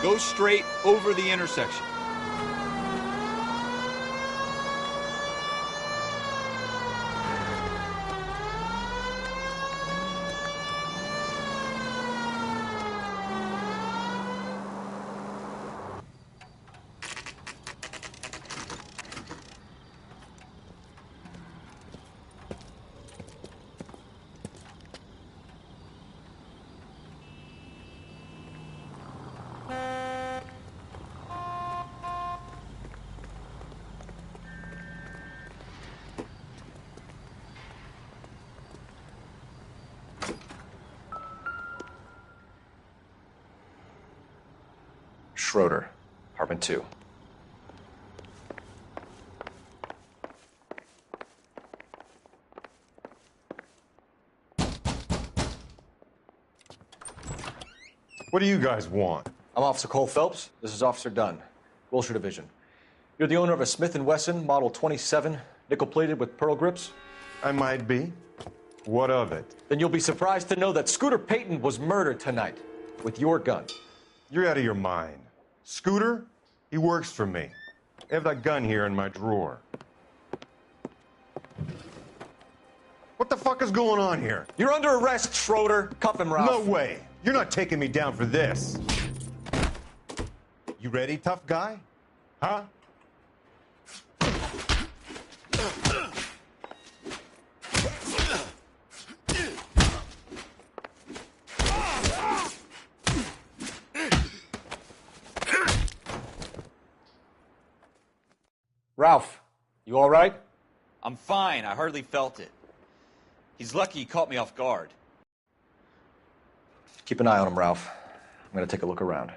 Go straight over the intersection. Schroeder, apartment 2. What do you guys want? I'm Officer Cole Phelps. This is Officer Dunn, Wilshire Division. You're the owner of a Smith & Wesson Model 27, nickel-plated with pearl grips? I might be. What of it? Then you'll be surprised to know that Scooter Payton was murdered tonight with your gun. You're out of your mind. Scooter? He works for me. I have that gun here in my drawer. What the fuck is going on here? You're under arrest, Schroeder. Cuff him, Ralph. No way. You're not taking me down for this. You ready, tough guy? Huh? Ralph, you all right? I'm fine. I hardly felt it. He's lucky he caught me off guard. Keep an eye on him, Ralph. I'm going to take a look around.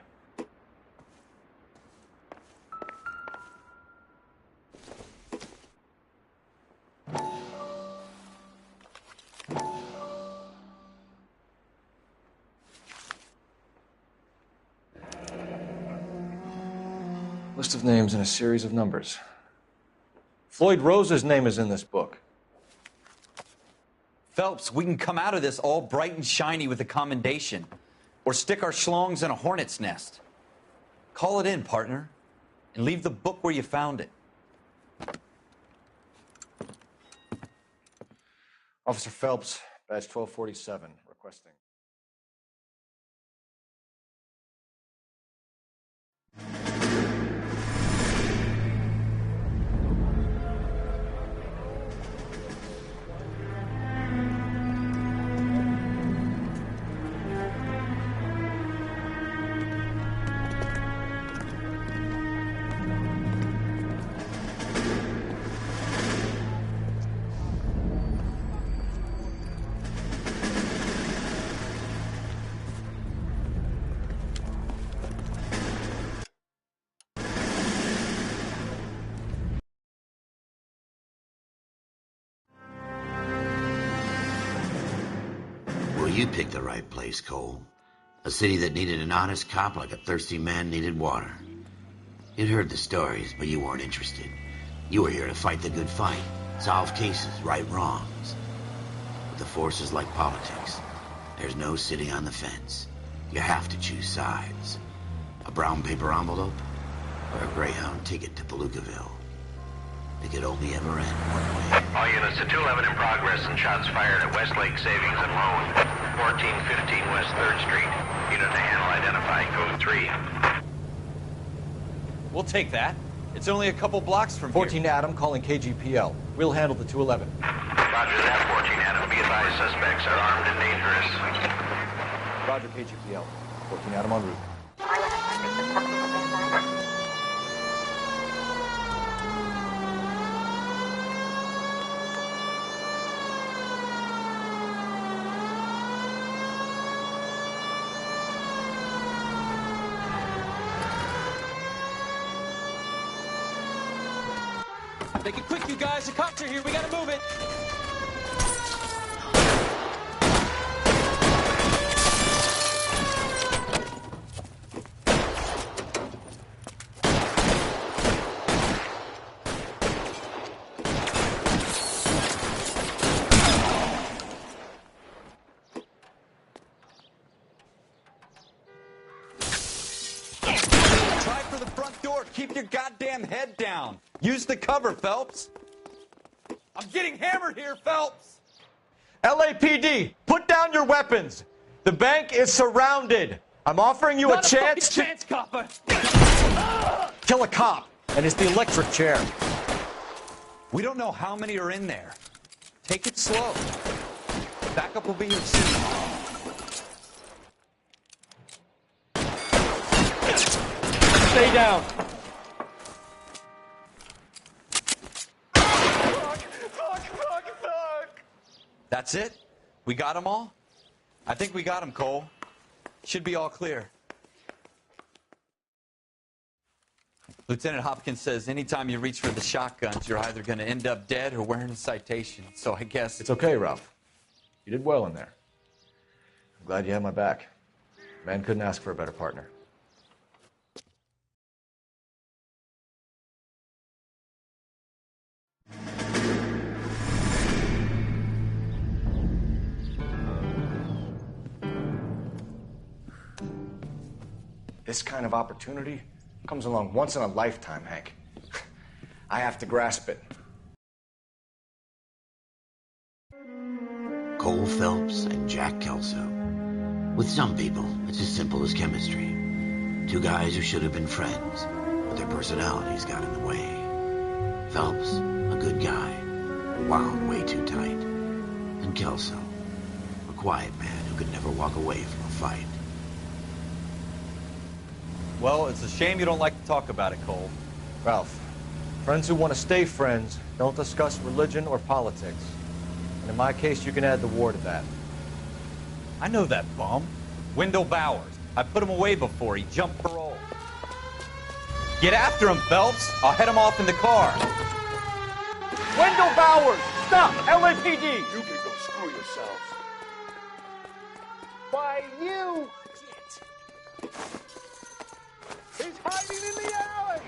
List of names and a series of numbers. Floyd Rose's name is in this book. Phelps, we can come out of this all bright and shiny with a commendation. Or stick our schlongs in a hornet's nest. Call it in, partner. And leave the book where you found it. Officer Phelps, badge 1247, requesting. Well, you picked the right place, Cole. A city that needed an honest cop like a thirsty man needed water. You'd heard the stories, but you weren't interested. You were here to fight the good fight, solve cases, right wrongs. But the force is like politics. There's no sitting on the fence. You have to choose sides. A brown paper envelope or a Greyhound ticket to Palookaville. It could only ever end one way. All units to 211 in progress and shots fired at Westlake Savings and Loan, 1415 West 3rd Street. Unit to handle identifying code 3. We'll take that. It's only a couple blocks from 14 here. Adam calling KGPL. We'll handle the 211. Roger that, 14 Adam. Be advised, suspects are armed and dangerous. Roger, KGPL. 14 Adam en route. Make it quick, you guys. The cops are here. We gotta move it. for the front door. Keep your goddamn head down. Use the cover, Phelps. I'm getting hammered here, Phelps. LAPD, put down your weapons. The bank is surrounded. I'm offering you a chance to copper. kill a cop, and it's the electric chair. We don't know how many are in there. Take it slow. Backup will be here soon. Stay down. Fuck. That's it? We got them all? I think we got them, Cole. Should be all clear. Lieutenant Hopkins says anytime you reach for the shotguns, you're either going to end up dead or wearing a citation. So I guess... It's okay, Ralph. You did well in there. I'm glad you had my back. Man couldn't ask for a better partner. This kind of opportunity comes along once in a lifetime, Hank. I have to grasp it. Cole Phelps and Jack Kelso. With some people, it's as simple as chemistry. Two guys who should have been friends, but their personalities got in the way. Phelps, a good guy, wound way too tight. And Kelso, a quiet man who could never walk away from a fight. Well, it's a shame you don't like to talk about it, Cole. Ralph, friends who want to stay friends don't discuss religion or politics. And in my case, you can add the war to that. I know that bum. Wendell Bowers. I put him away before. He jumped parole. Get after him, Phelps. I'll head him off in the car. Wendell Bowers! Stop! LAPD! You can go screw yourselves. Why, you git. He's hiding in the alley!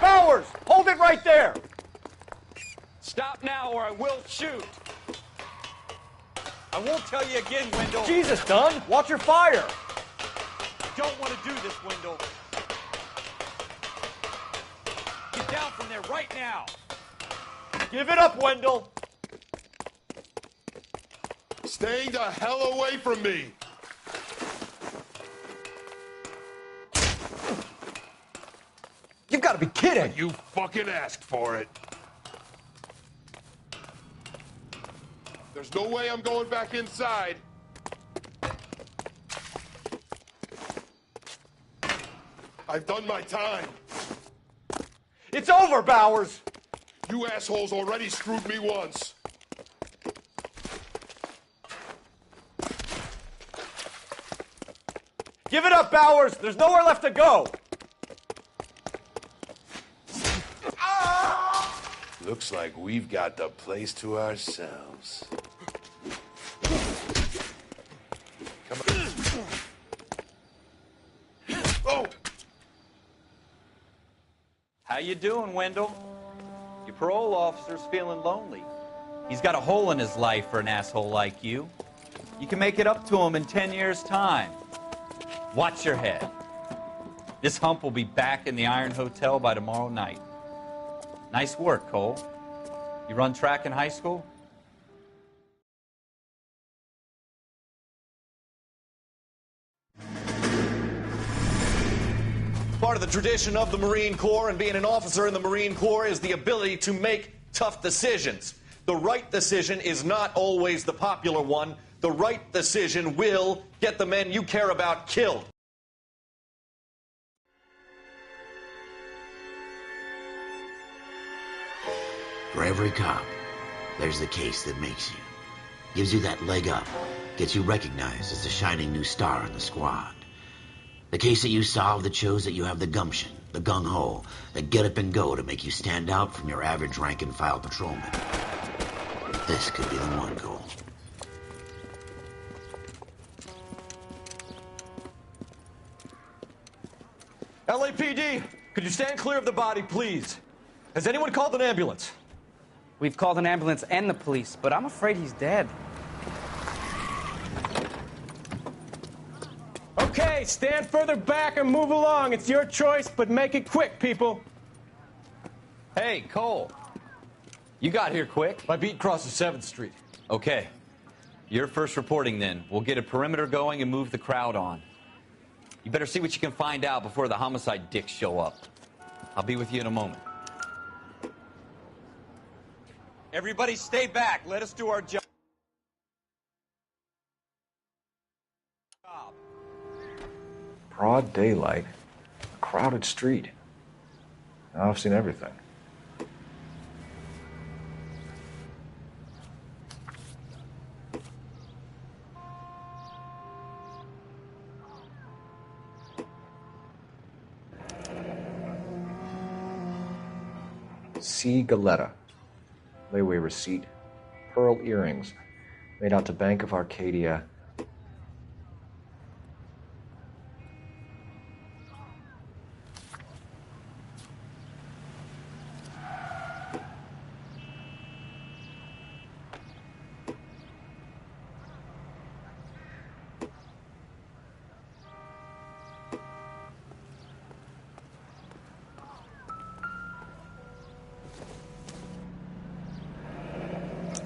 Bowers! Hold it right there! Stop now or I will shoot. I won't tell you again, Wendell. Jesus, Dunn! Watch your fire! Don't want to do this, Wendell. Get down from there right now. Give it up, Wendell! Staying the hell away from me! You've got to be kidding! You fucking asked for it. There's no way I'm going back inside. I've done my time. It's over, Bowers! You assholes already screwed me once. Give it up, Bowers! There's nowhere left to go! Looks like we've got the place to ourselves. Come on. Oh! How you doing, Wendell? Your parole officer's feeling lonely. He's got a hole in his life for an asshole like you. You can make it up to him in 10 years' time. Watch your head. This hump will be back in the Iron Hotel by tomorrow night. Nice work, Cole. You run track in high school? Part of the tradition of the Marine Corps and being an officer in the Marine Corps is the ability to make tough decisions. The right decision is not always the popular one. The right decision will get the men you care about killed. For every cop, there's the case that makes you. Gives you that leg up. Gets you recognized as the shining new star in the squad. The case that you solve that shows that you have the gumption, the gung-ho, the get up and go to make you stand out from your average rank-and-file patrolman. This could be the one, Cole. LAPD, could you stand clear of the body, please? Has anyone called an ambulance? We've called an ambulance and the police, but I'm afraid he's dead. Okay, stand further back and move along. It's your choice, but make it quick, people. Hey, Cole. You got here quick. My beat crosses 7th Street. Okay. You're first reporting then. We'll get a perimeter going and move the crowd on. You better see what you can find out before the homicide dicks show up. I'll be with you in a moment. Everybody stay back. Let us do our job. Broad daylight, a crowded street. Now I've seen everything. C. Galetta. Layaway receipt. Pearl earrings. Made out to Bank of Arcadia.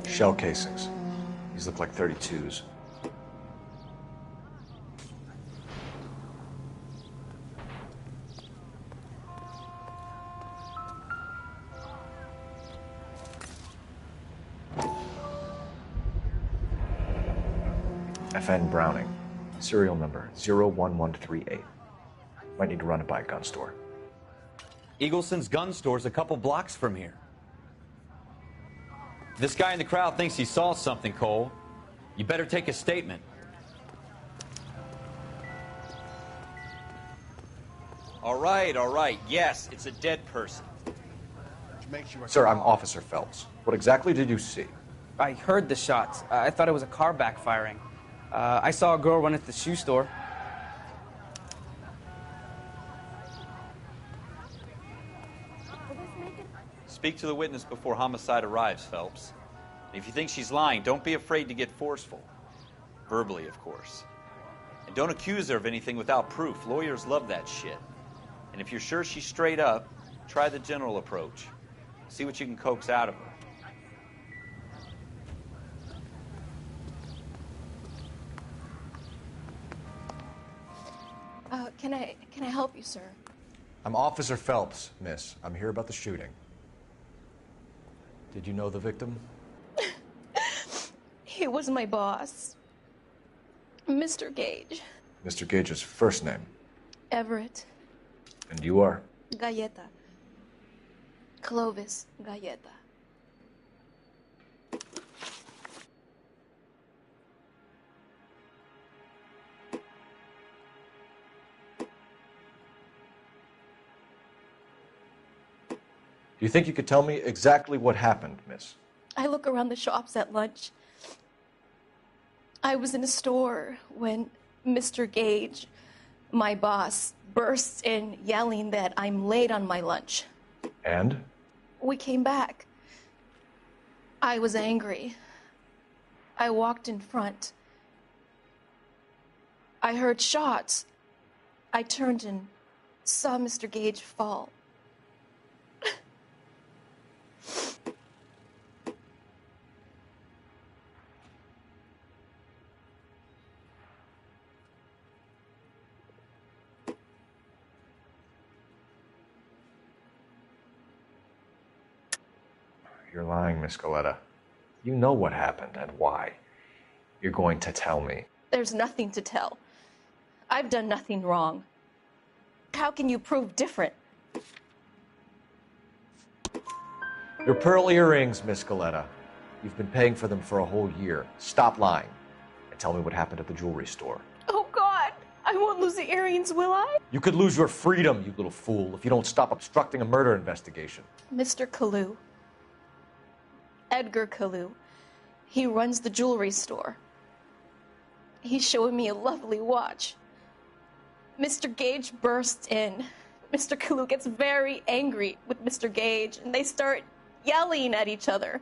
Shell casings. These look like 32s. FN Browning. Serial number 01138. Might need to run it by a gun store. Eagleson's gun store's a couple blocks from here. This guy in the crowd thinks he saw something, Cole. You better take a statement. All right. Yes, it's a dead person. Sir, I'm Officer Phelps. What exactly did you see? I heard the shots. I thought it was a car backfiring. I saw a girl run at the shoe store. Speak to the witness before homicide arrives, Phelps. If you think she's lying, don't be afraid to get forceful. Verbally, of course. And don't accuse her of anything without proof. Lawyers love that shit. And if you're sure she's straight up, try the general approach. See what you can coax out of her. Can I help you, sir? I'm Officer Phelps, miss. I'm here about the shooting. Did you know the victim? He was my boss, Mr. Gage. Mr. Gage's first name. Everett. And you are? Galleta. Clovis Galleta. Do you think you could tell me exactly what happened, miss? I look around the shops at lunch. I was in a store when Mr. Gage, my boss, bursts in yelling that I'm late on my lunch. And? We came back. I was angry. I walked in front. I heard shots. I turned and saw Mr. Gage fall. You're lying, Miss Galetta. You know what happened and why. You're going to tell me. There's nothing to tell. I've done nothing wrong. How can you prove different? Your pearl earrings, Miss Galetta. You've been paying for them for a whole year. Stop lying and tell me what happened at the jewelry store. Oh, God! I won't lose the earrings, will I? You could lose your freedom, you little fool, if you don't stop obstructing a murder investigation. Mr. Kalu. Edgar Kalu. He runs the jewelry store. He's showing me a lovely watch. Mr. Gage bursts in. Mr. Kalu gets very angry with Mr. Gage, and they start yelling at each other.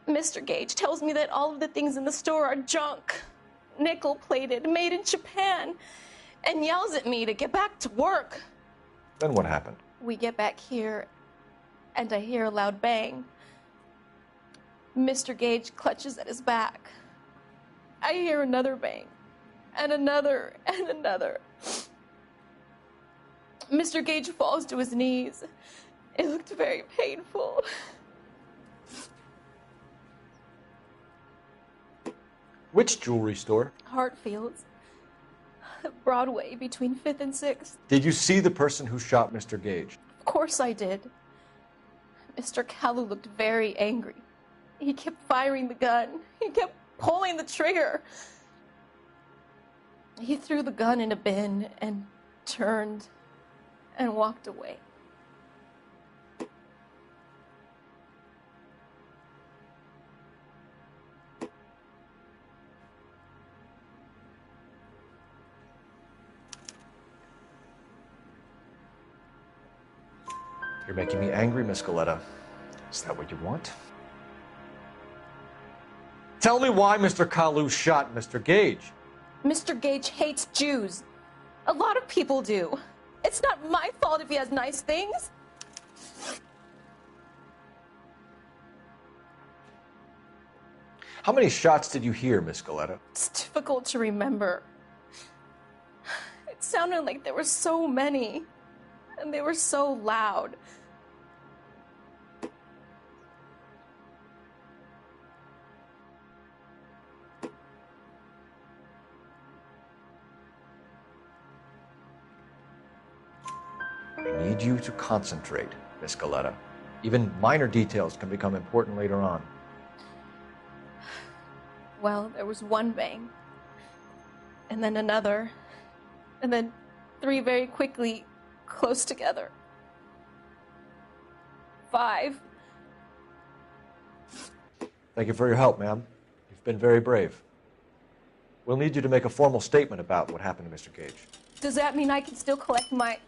Mr. Gage tells me that all of the things in the store are junk. nickel-plated, made in Japan, and yells at me to get back to work. Then what happened? We get back here, and I hear a loud bang. Mr. Gage clutches at his back. I hear another bang, and another, and another. Mr. Gage falls to his knees. It looked very painful. Which jewelry store? Hartfield's. Broadway, between 5th and 6th. Did you see the person who shot Mr. Gage? Of course I did. Mr. Kalu looked very angry. He kept firing the gun. He kept pulling the trigger. He threw the gun in a bin and turned and walked away. You're making me angry, Miss Goleta. Is that what you want? Tell me why Mr. Kalu shot Mr. Gage. Mr. Gage hates Jews. A lot of people do. It's not my fault if he has nice things. How many shots did you hear, Miss Goleta? It's difficult to remember. It sounded like there were so many, and they were so loud. I need you to concentrate, Miss Goleta. Even minor details can become important later on. Well, there was one bang, and then another, and then 3 very quickly, close together. 5. Thank you for your help, ma'am. You've been very brave. We'll need you to make a formal statement about what happened to Mr. Gage. Does that mean I can still collect my...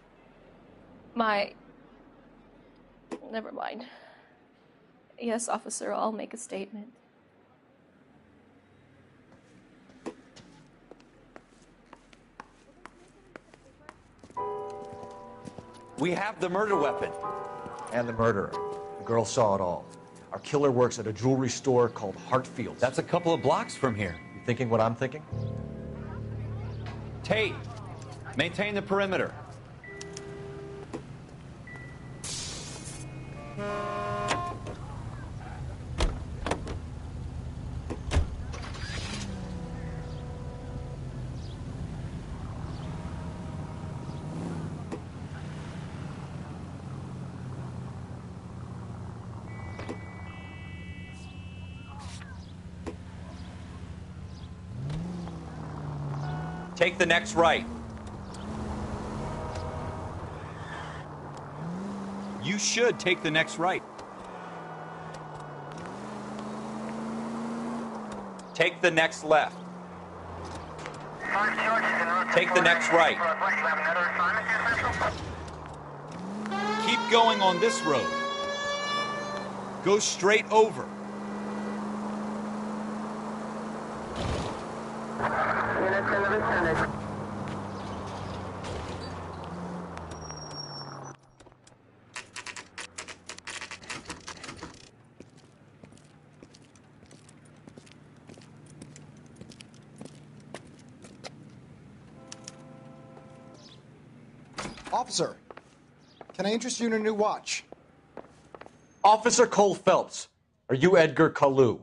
Never mind. Yes, officer, I'll make a statement. We have the murder weapon. And the murderer. The girl saw it all. Our killer works at a jewelry store called Hartfield's. That's a couple of blocks from here. You thinking what I'm thinking? Tate, maintain the perimeter. Take the next right. You should take the next right. Take the next left. Take the next right. Keep going on this road. Go straight over. Officer, can I interest you in a new watch? Officer Cole Phelps, are you Edgar Kalu?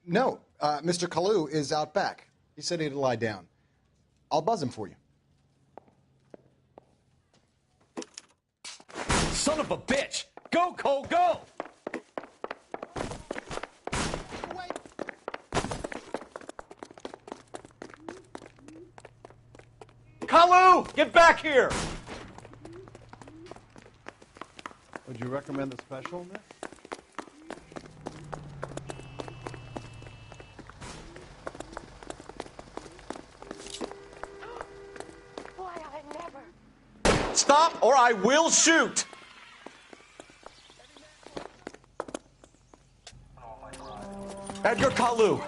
No. Mr. Kalu is out back. He said he'd lie down. I'll buzz him for you. Son of a bitch! Go, Cole, go! Kalu, get back here! Would you recommend the special, Miss? Boy, I never... Stop or I will shoot! Edgar Kalu,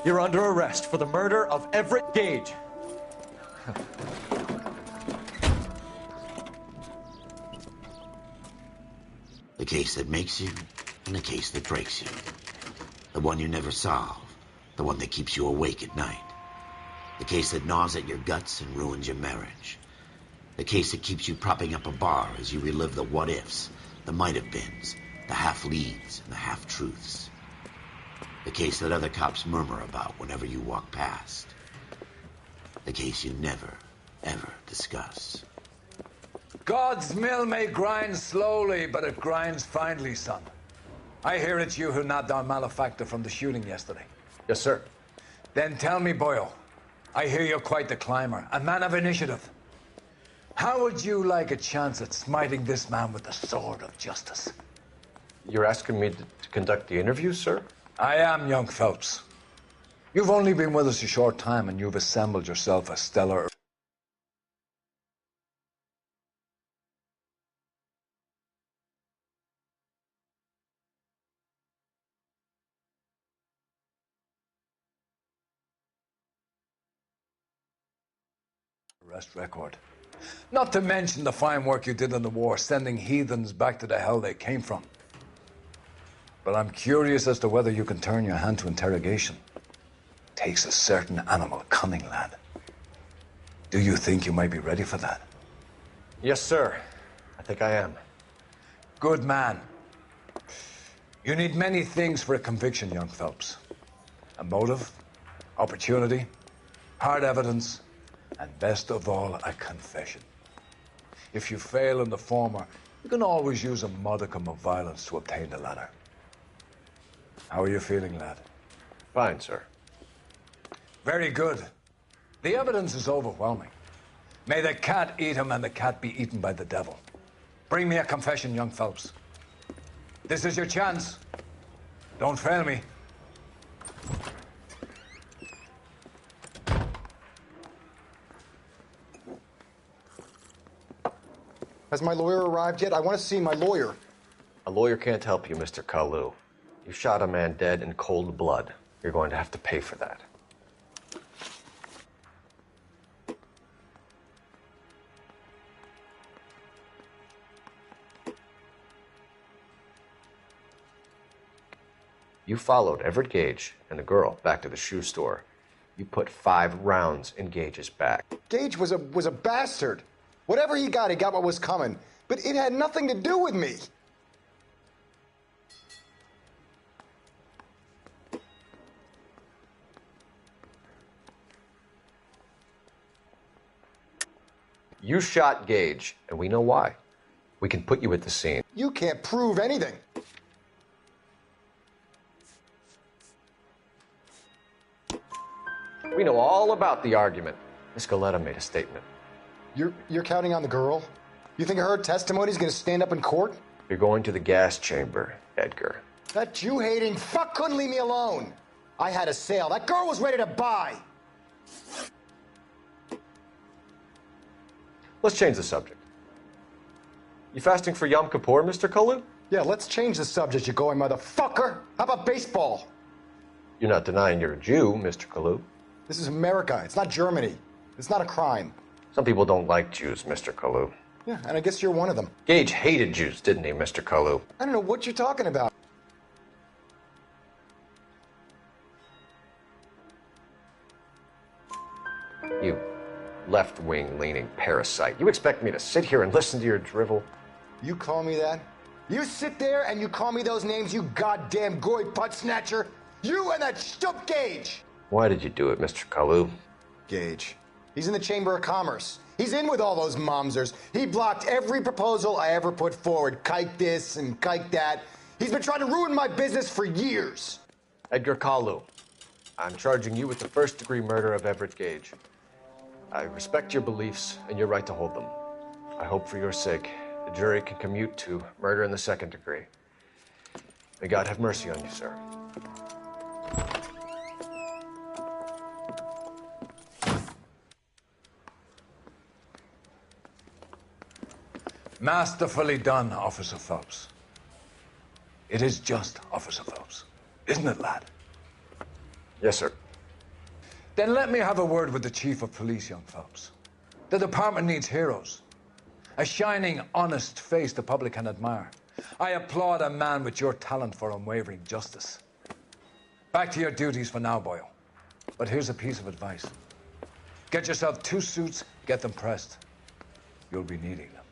You're under arrest for the murder of Everett Gage. The case that makes you, and the case that breaks you. The one you never solve, the one that keeps you awake at night. The case that gnaws at your guts and ruins your marriage. The case that keeps you propping up a bar as you relive the what-ifs, the might-have-beens, the half-leads, and the half-truths. The case that other cops murmur about whenever you walk past. The case you never, ever discuss. God's mill may grind slowly, but it grinds finely, son. I hear it's you who nabbed our malefactor from the shooting yesterday. Yes, sir. Then tell me, Boyle, I hear you're quite the climber, a man of initiative. How would you like a chance at smiting this man with the sword of justice? You're asking me to conduct the interview, sir? I am, young Phelps. You've only been with us a short time, and you've assembled yourself a stellar... arrest record. Not to mention the fine work you did in the war, sending heathens back to the hell they came from. But I'm curious as to whether you can turn your hand to interrogation. Takes a certain animal cunning, lad. Do you think you might be ready for that? Yes, sir. I think I am. Good man. You need many things for a conviction, young Phelps. A motive, opportunity, hard evidence, and best of all, a confession. If you fail in the former, you can always use a modicum of violence to obtain the latter. How are you feeling, lad? Fine, sir. Very good. The evidence is overwhelming. May the cat eat him and the cat be eaten by the devil. Bring me a confession, young Phelps. This is your chance. Don't fail me. Has my lawyer arrived yet? I want to see my lawyer. A lawyer can't help you, Mr. Kalu. You shot a man dead in cold blood. You're going to have to pay for that. You followed Everett Gage and the girl back to the shoe store. You put 5 rounds in Gage's back. Gage was a bastard. Whatever he got what was coming. But it had nothing to do with me. You shot Gage, and we know why. We can put you at the scene. You can't prove anything. We know all about the argument. Miss Galetta made a statement. You're counting on the girl? You think her testimony's gonna stand up in court? You're going to the gas chamber, Edgar. That Jew-hating fuck couldn't leave me alone. I had a sale. That girl was ready to buy. Let's change the subject. You fasting for Yom Kippur, Mr. Kalu? Yeah, let's change the subject, you going motherfucker. How about baseball? You're not denying you're a Jew, Mr. Kalu. This is America. It's not Germany. It's not a crime. Some people don't like Jews, Mr. Kalu. Yeah, and I guess you're one of them. Gage hated Jews, didn't he, Mr. Kalu? I don't know what you're talking about. You left-wing leaning parasite. You expect me to sit here and listen to your drivel? You call me that? You sit there and you call me those names, you goddamn goy butt snatcher? You and that stup Gage! Why did you do it, Mr. Kalu? Gage. He's in the Chamber of Commerce. He's in with all those momsers. He blocked every proposal I ever put forward. Kike this and kike that. He's been trying to ruin my business for years. Edgar Kalu, I'm charging you with the first-degree murder of Everett Gage. I respect your beliefs and your right to hold them. I hope for your sake the jury can commute to murder in the second degree. May God have mercy on you, sir. Masterfully done, Officer Phelps. It is just, Officer Phelps. Isn't it, lad? Yes, sir. Then let me have a word with the chief of police, young Phelps. The department needs heroes. A shining, honest face the public can admire. I applaud a man with your talent for unwavering justice. Back to your duties for now, boyo. But here's a piece of advice. Get yourself 2 suits, get them pressed. You'll be needing them.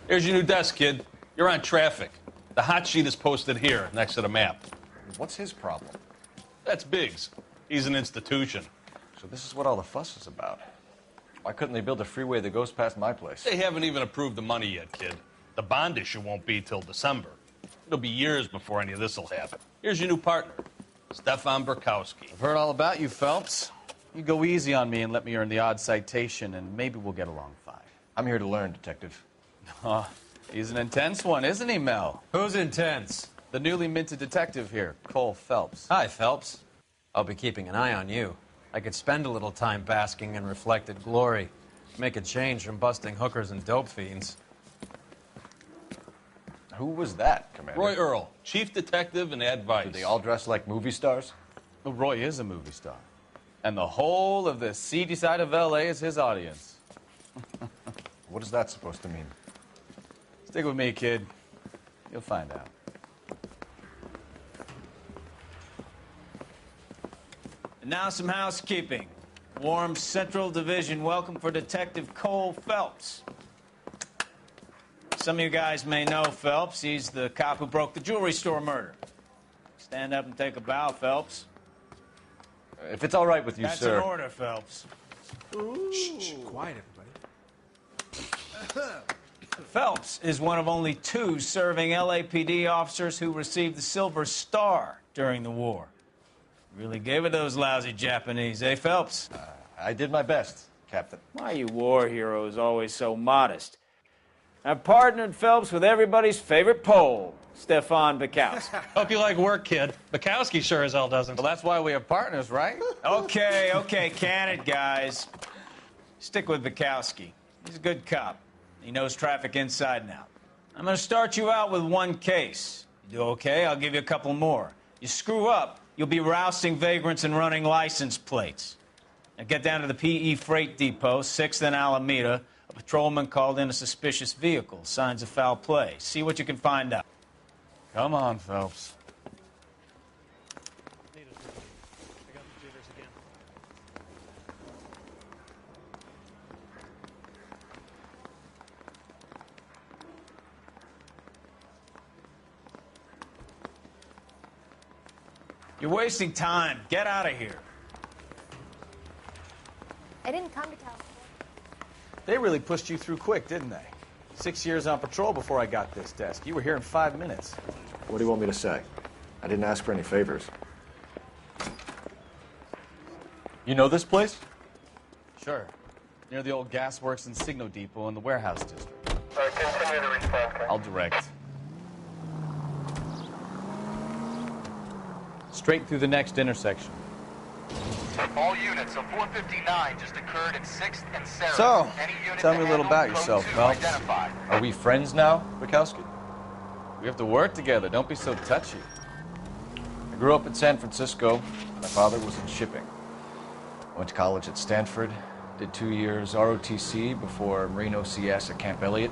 Here's your new desk, kid. You're on traffic. The hot sheet is posted here, next to the map. What's his problem? That's Biggs. He's an institution. So this is what all the fuss is about. Why couldn't they build a freeway that goes past my place? They haven't even approved the money yet, kid. The bond issue won't be till December. It'll be years before any of this will happen. Here's your new partner, Stefan Burkowski. I've heard all about you, Phelps. You go easy on me and let me earn the odd citation, and maybe we'll get along fine. I'm here to learn, Detective. Oh, he's an intense one, isn't he, Mel? Who's intense? The newly minted detective here, Cole Phelps. Hi, Phelps. I'll be keeping an eye on you. I could spend a little time basking in reflected glory. Make a change from busting hookers and dope fiends. Who was that, Commander? Roy Earl, chief detective and advice. Do they all dress like movie stars? Well, Roy is a movie star. And the whole of the seedy side of L.A. is his audience. What is that supposed to mean? Stick with me, kid. You'll find out. And now some housekeeping. Warm Central Division welcome for Detective Cole Phelps. Some of you guys may know Phelps. He's the cop who broke the jewelry store murder. Stand up and take a bow, Phelps. If it's all right with you, That's sir. That's an order, Phelps. Shh, quiet, everybody. Phelps is one of only 2 serving LAPD officers who received the Silver Star during the war. Really gave it those lousy Japanese, eh, Phelps? I did my best, Captain. Why you war heroes always so modest? I've partnered Phelps with everybody's favorite Pole, Stefan Burkowski. Hope you like work, kid. Burkowski sure as hell doesn't. Well, that's why we have partners, right? Okay, can it, guys. Stick with Burkowski. He's a good cop. He knows traffic inside and out. I'm going to start you out with 1 case. You do okay, I'll give you a couple more. You screw up, you'll be rousting vagrants and running license plates. Now get down to the PE Freight Depot, 6th and Alameda. A patrolman called in a suspicious vehicle. Signs of foul play. See what you can find out. Come on, Phelps. You're wasting time. Get out of here. I didn't come to California. They really pushed you through quick, didn't they? 6 years on patrol before I got this desk. You were here in 5 minutes. What do you want me to say? I didn't ask for any favors. You know this place? Sure. Near the old gasworks and Signo Depot in the warehouse district. Continue to respond. I'll direct. Straight through the next intersection. All units, a 459 just occurred at 6th and Sarah. So, tell me a little about yourself, Phelps. Are we friends now, Burkowski? We have to work together. Don't be so touchy. I grew up in San Francisco. My father was in shipping. I went to college at Stanford, did 2 years ROTC before Marine OCS at Camp Elliott.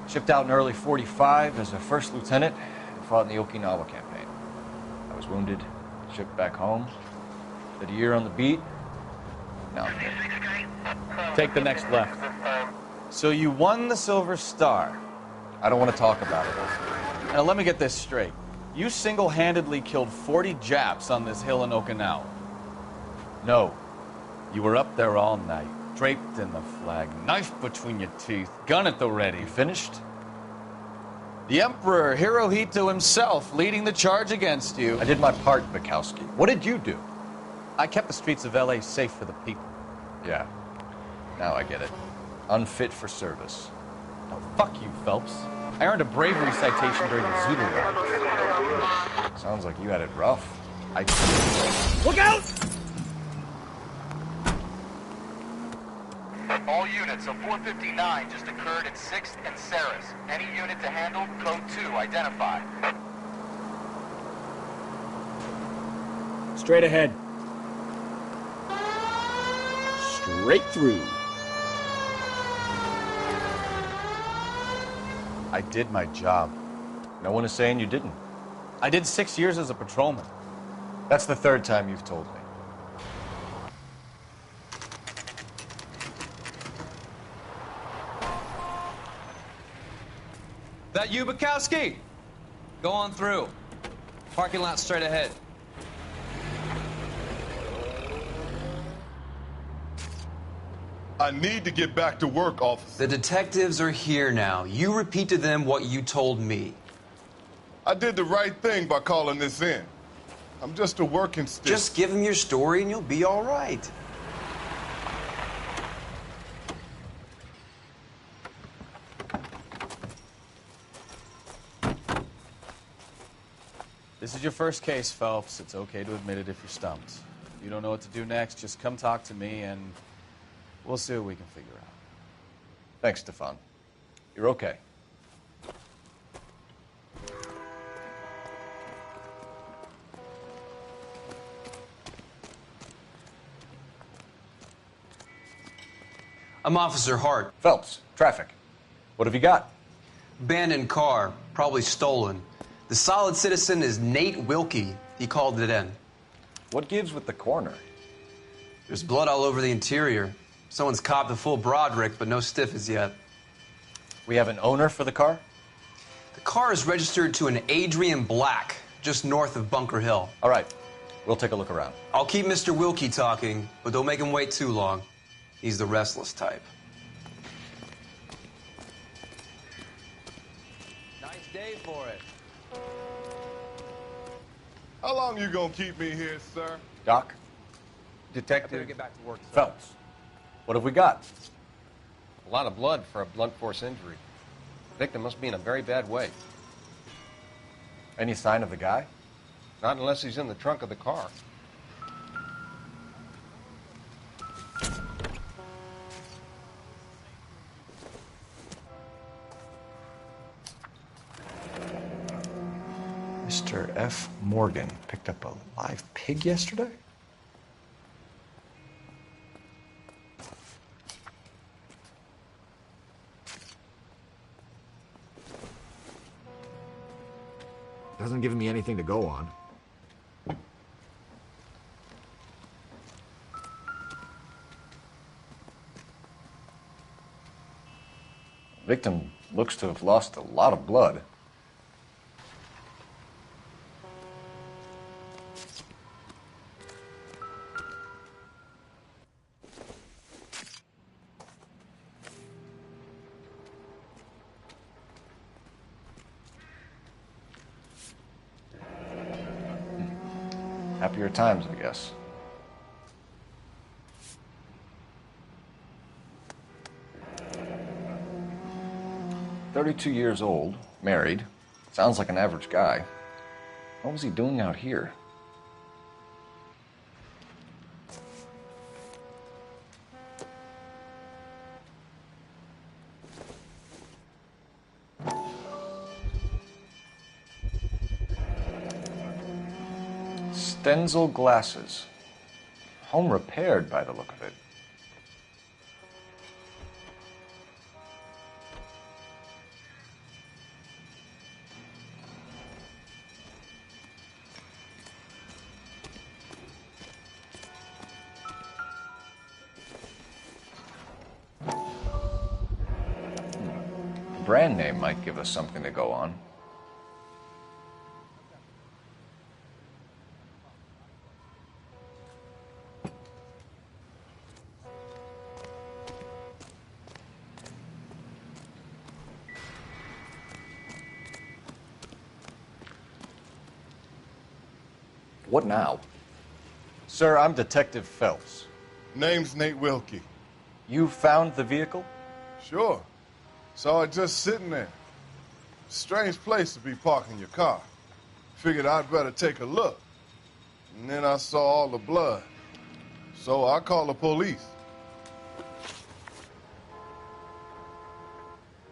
Shipped out in early '45 as a first lieutenant and fought in the Okinawa campaign. I was wounded, shipped back home, did a year on the beat. Now I'm here. Take the next left. So you won the Silver Star. I don't want to talk about it. Now let me get this straight. You single-handedly killed 40 Japs on this hill in Okinawa. No. You were up there all night, draped in the flag, knife between your teeth, gun at the ready. Finished? The Emperor Hirohito himself leading the charge against you. I did my part, Bukowski. What did you do? I kept the streets of L.A. safe for the people. Yeah. Now I get it. Unfit for service. Now, fuck you, Phelps. I earned a bravery citation during the Zulu War. Sounds like you had it rough. Look out! All units, a 459 just occurred at 6th and Saris. Any unit to handle, code 2, identify. Straight ahead. Straight through. I did my job. No one is saying you didn't. I did 6 years as a patrolman. That's the third time you've told me. That you, Bukowski? Go on through. Parking lot straight ahead. I need to get back to work, officer. The detectives are here now. You repeat to them what you told me. I did the right thing by calling this in. I'm just a working stick. Just give them your story and you'll be all right. This is your first case, Phelps. It's okay to admit it if you're stumped. If you don't know what to do next, just come talk to me and we'll see what we can figure out. Thanks, Stefan. You're okay. I'm Officer Hart. Phelps, traffic. What have you got? Abandoned car, probably stolen. The solid citizen is Nate Wilkie. He called it in. What gives with the coroner? There's blood all over the interior. Someone's copped a full Broderick, but no stiff as yet. We have an owner for the car? The car is registered to an Adrian Black, just north of Bunker Hill. All right. We'll take a look around. I'll keep Mr. Wilkie talking, but don't make him wait too long. He's the restless type. Nice day for it. How long you gonna keep me here, sir? Doc? I Detective? better get back to work. Phelps. What have we got? A lot of blood for a blunt force injury. The victim must be in a very bad way. Any sign of the guy? Not unless he's in the trunk of the car. Mr. F. Morgan picked up a live pig yesterday? Hasn't given me anything to go on. Victim looks to have lost a lot of blood. Happier times, I guess. "32 years old, married. Sounds like an average guy. What was he doing out here?" Stenzel glasses. Home repaired by the look of it. brand name might give us something to go on. What now? Sir, I'm Detective Phelps. Name's Nate Wilkie. You found the vehicle? Sure. Saw it just sitting there. Strange place to be parking your car. Figured I'd better take a look. And then I saw all the blood. So I called the police.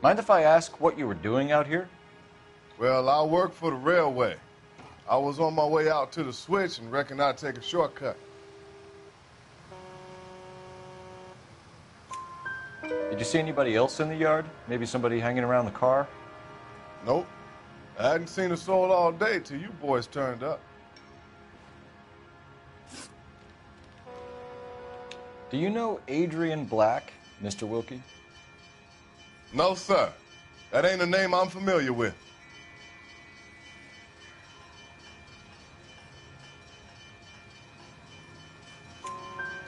Mind if I ask what you were doing out here? Well, I work for the railway. I was on my way out to the switch and reckoned I'd take a shortcut. Did you see anybody else in the yard? Maybe somebody hanging around the car? Nope. I hadn't seen a soul all day till you boys turned up. Do you know Adrian Black, Mr. Wilkie? No, sir. That ain't a name I'm familiar with.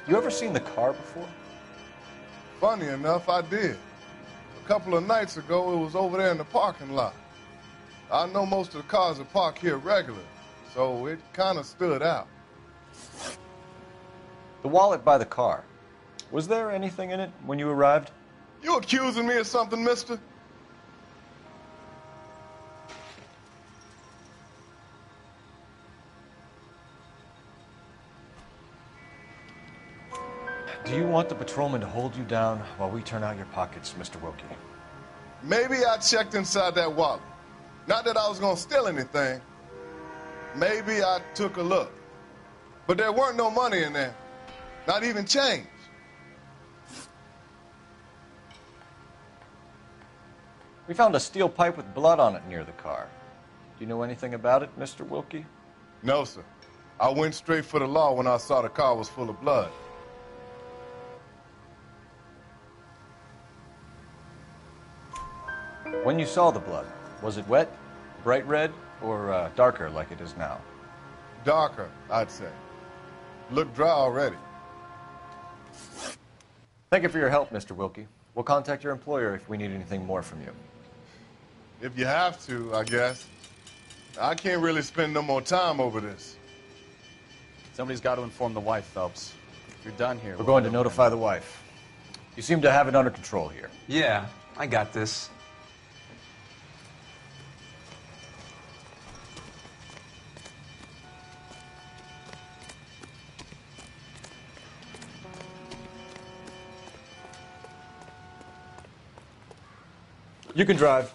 You ever seen the car before? Funny enough, I did. A couple of nights ago, it was over there in the parking lot. I know most of the cars are parked here regular, so it kind of stood out. The wallet by the car. Was there anything in it when you arrived? You accusing me of something, mister? Do you want the patrolman to hold you down while we turn out your pockets, Mr. Wilkie? Maybe I checked inside that wallet. Not that I was going to steal anything. Maybe I took a look. But there weren't no money in there. Not even change. We found a steel pipe with blood on it near the car. Do you know anything about it, Mr. Wilkie? No, sir. I went straight for the law when I saw the car was full of blood. When you saw the blood, was it wet, bright red, or darker like it is now? Darker, I'd say. Looked dry already. Thank you for your help, Mr. Wilkie. We'll contact your employer if we need anything more from you. If you have to, I guess. I can't really spend no more time over this. Somebody's got to inform the wife, Phelps. If you're done here... We're going to notify the wife. You seem to have it under control here. Yeah, I got this. You can drive.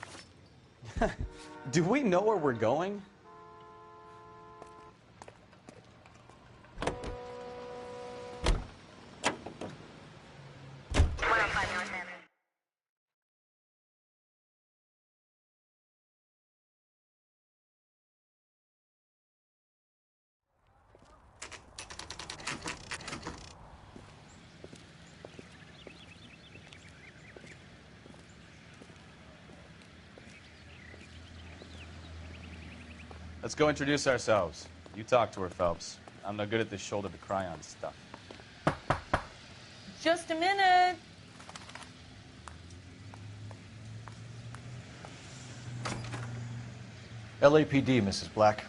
Do we know where we're going? Let's go introduce ourselves. You talk to her, Phelps. I'm no good at this shoulder to cry on stuff. Just a minute. LAPD, Mrs. Black.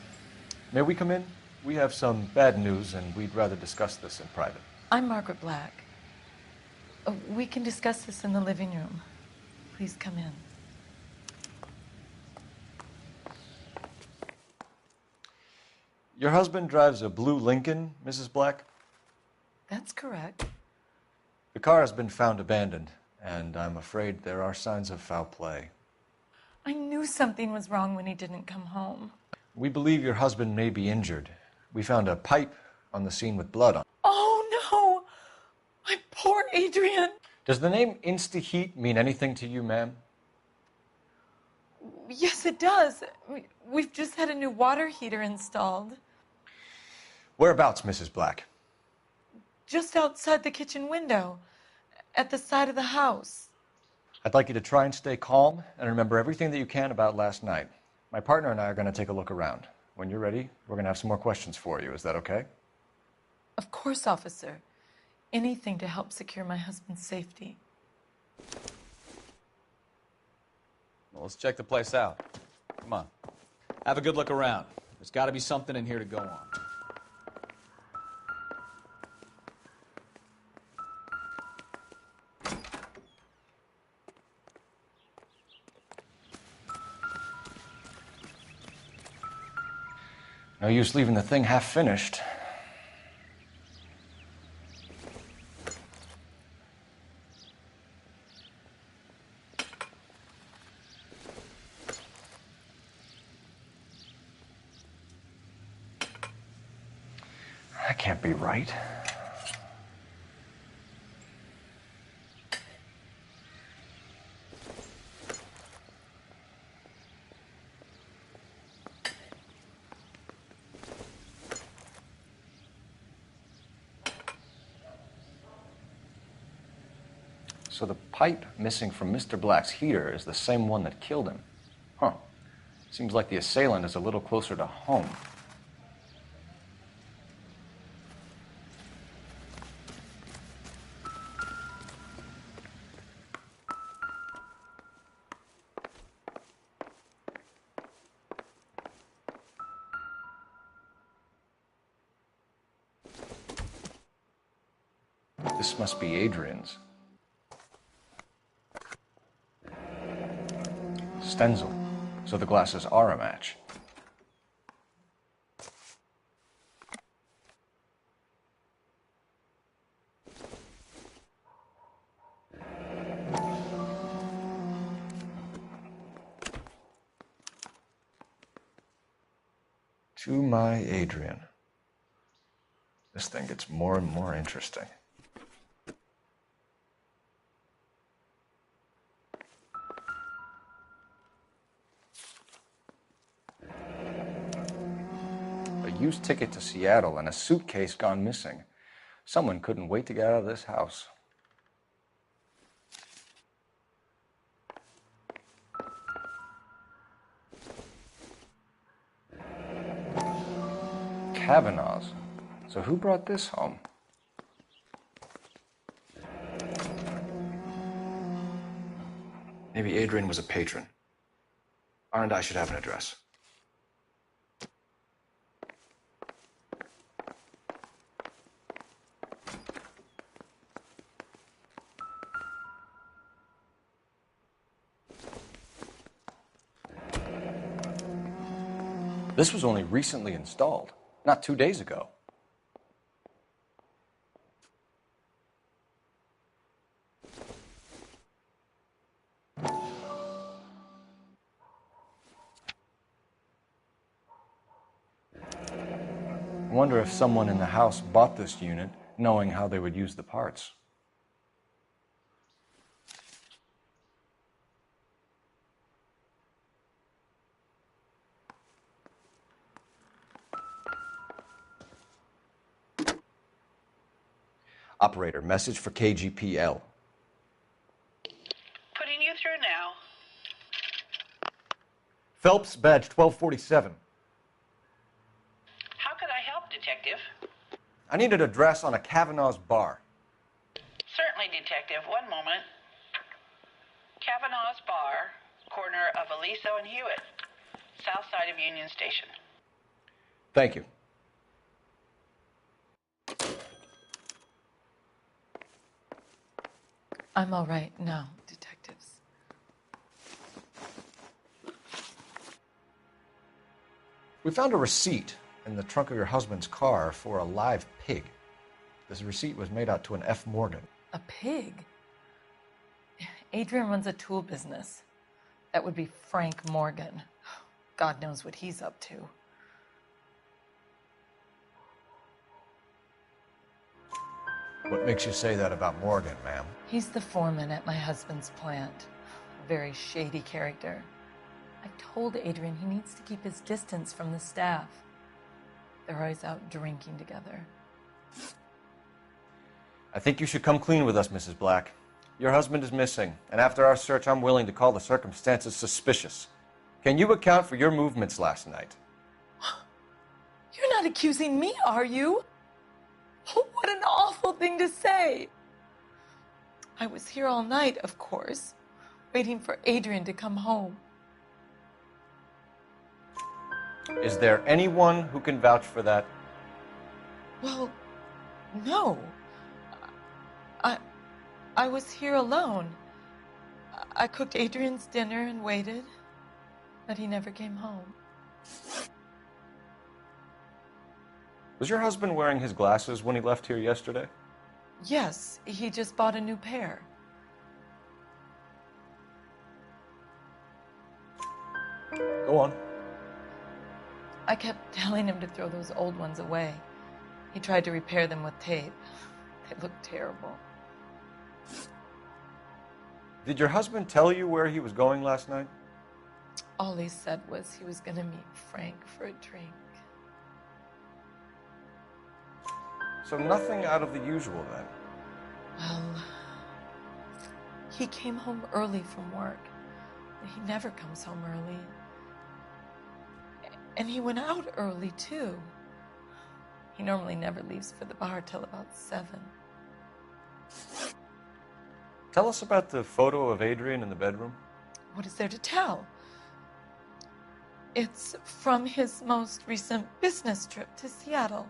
May we come in? We have some bad news, and we'd rather discuss this in private. I'm Margaret Black. We can discuss this in the living room. Please come in. Your husband drives a blue Lincoln, Mrs. Black? That's correct. The car has been found abandoned, and I'm afraid there are signs of foul play. I knew something was wrong when he didn't come home. We believe your husband may be injured. We found a pipe on the scene with blood on it. Oh, no! My poor Adrian! Does the name Insta-Heat mean anything to you, ma'am? Yes, it does. We've just had a new water heater installed. Whereabouts, Mrs. Black? Just outside the kitchen window, at the side of the house. I'd like you to try and stay calm and remember everything that you can about last night. My partner and I are going to take a look around. When you're ready, we're going to have some more questions for you. Is that okay? Of course, officer. Anything to help secure my husband's safety. Well, let's check the place out. Come on. Have a good look around. There's got to be something in here to go on. No use leaving the thing half finished. That can't be right. So the pipe missing from Mr. Black's heater is the same one that killed him. Huh. Seems like the assailant is a little closer to home. This must be Adrian's. Stenzel. So the glasses are a match. To my Adrian. This thing gets more and more interesting. A used ticket to Seattle and a suitcase gone missing. Someone couldn't wait to get out of this house. Kavanaugh's. So who brought this home? Maybe Adrian was a patron. R&I should have an address. This was only recently installed, not 2 days ago. I wonder if someone in the house bought this unit knowing how they would use the parts. Operator, message for KGPL. Putting you through now. Phelps, badge 1247. How could I help, Detective? I need an address on a Kavanaugh's bar. Certainly, Detective. One moment. Kavanaugh's Bar, corner of Aliso and Hewitt, south side of Union Station. Thank you. I'm all right now, detectives. We found a receipt in the trunk of your husband's car for a live pig. This receipt was made out to an F. Morgan. A pig? Adrian runs a tool business. That would be Frank Morgan. God knows what he's up to. What makes you say that about Morgan, ma'am? He's the foreman at my husband's plant. A very shady character. I've told Adrian he needs to keep his distance from the staff. They're always out drinking together. I think you should come clean with us, Mrs. Black. your husband is missing, and after our search, I'm willing to call the circumstances suspicious. Can you account for your movements last night? You're not accusing me, are you? What an awful thing to say. I was here all night, of course, waiting for Adrian to come home. Is there anyone who can vouch for that? Well, no. I was here alone. I cooked Adrian's dinner and waited, but he never came home. Was your husband wearing his glasses when he left here yesterday? Yes, he just bought a new pair. Go on. I kept telling him to throw those old ones away. He tried to repair them with tape. They looked terrible. Did your husband tell you where he was going last night? All he said was he was going to meet Frank for a drink. So nothing out of the usual then? Well, he came home early from work. He never comes home early. And he went out early, too. He normally never leaves for the bar till about 7. Tell us about the photo of Adrian in the bedroom. What is there to tell? It's from his most recent business trip to Seattle.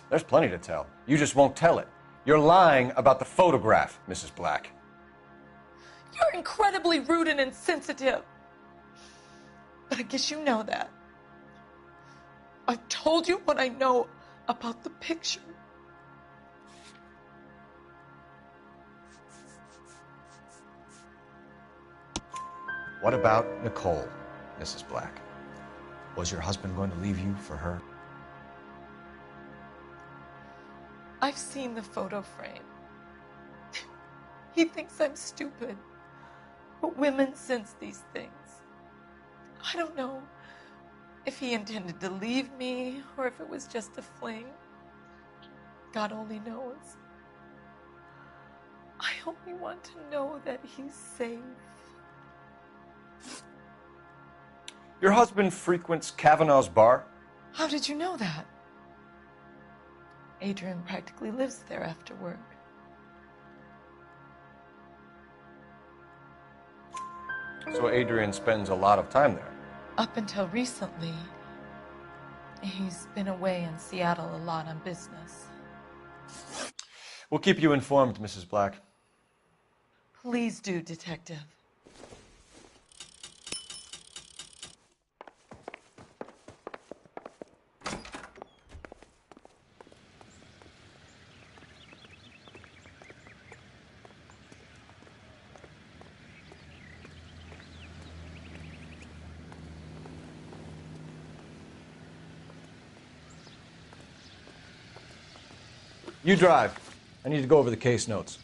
There's plenty to tell. You just won't tell it. You're lying about the photograph, Mrs. Black. You're incredibly rude and insensitive. But I guess you know that. I've told you what I know about the picture. What about Nicole, Mrs. Black? Was your husband going to leave you for her? I've seen the photo frame. He thinks I'm stupid. But women sense these things. I don't know if he intended to leave me or if it was just a fling. God only knows. I only want to know that he's safe. Your husband frequents Kavanaugh's bar? How did you know that? Adrian practically lives there after work. So Adrian spends a lot of time there? Up until recently, he's been away in Seattle a lot on business. We'll keep you informed, Mrs. Black. Please do, Detective. You drive. I need to go over the case notes.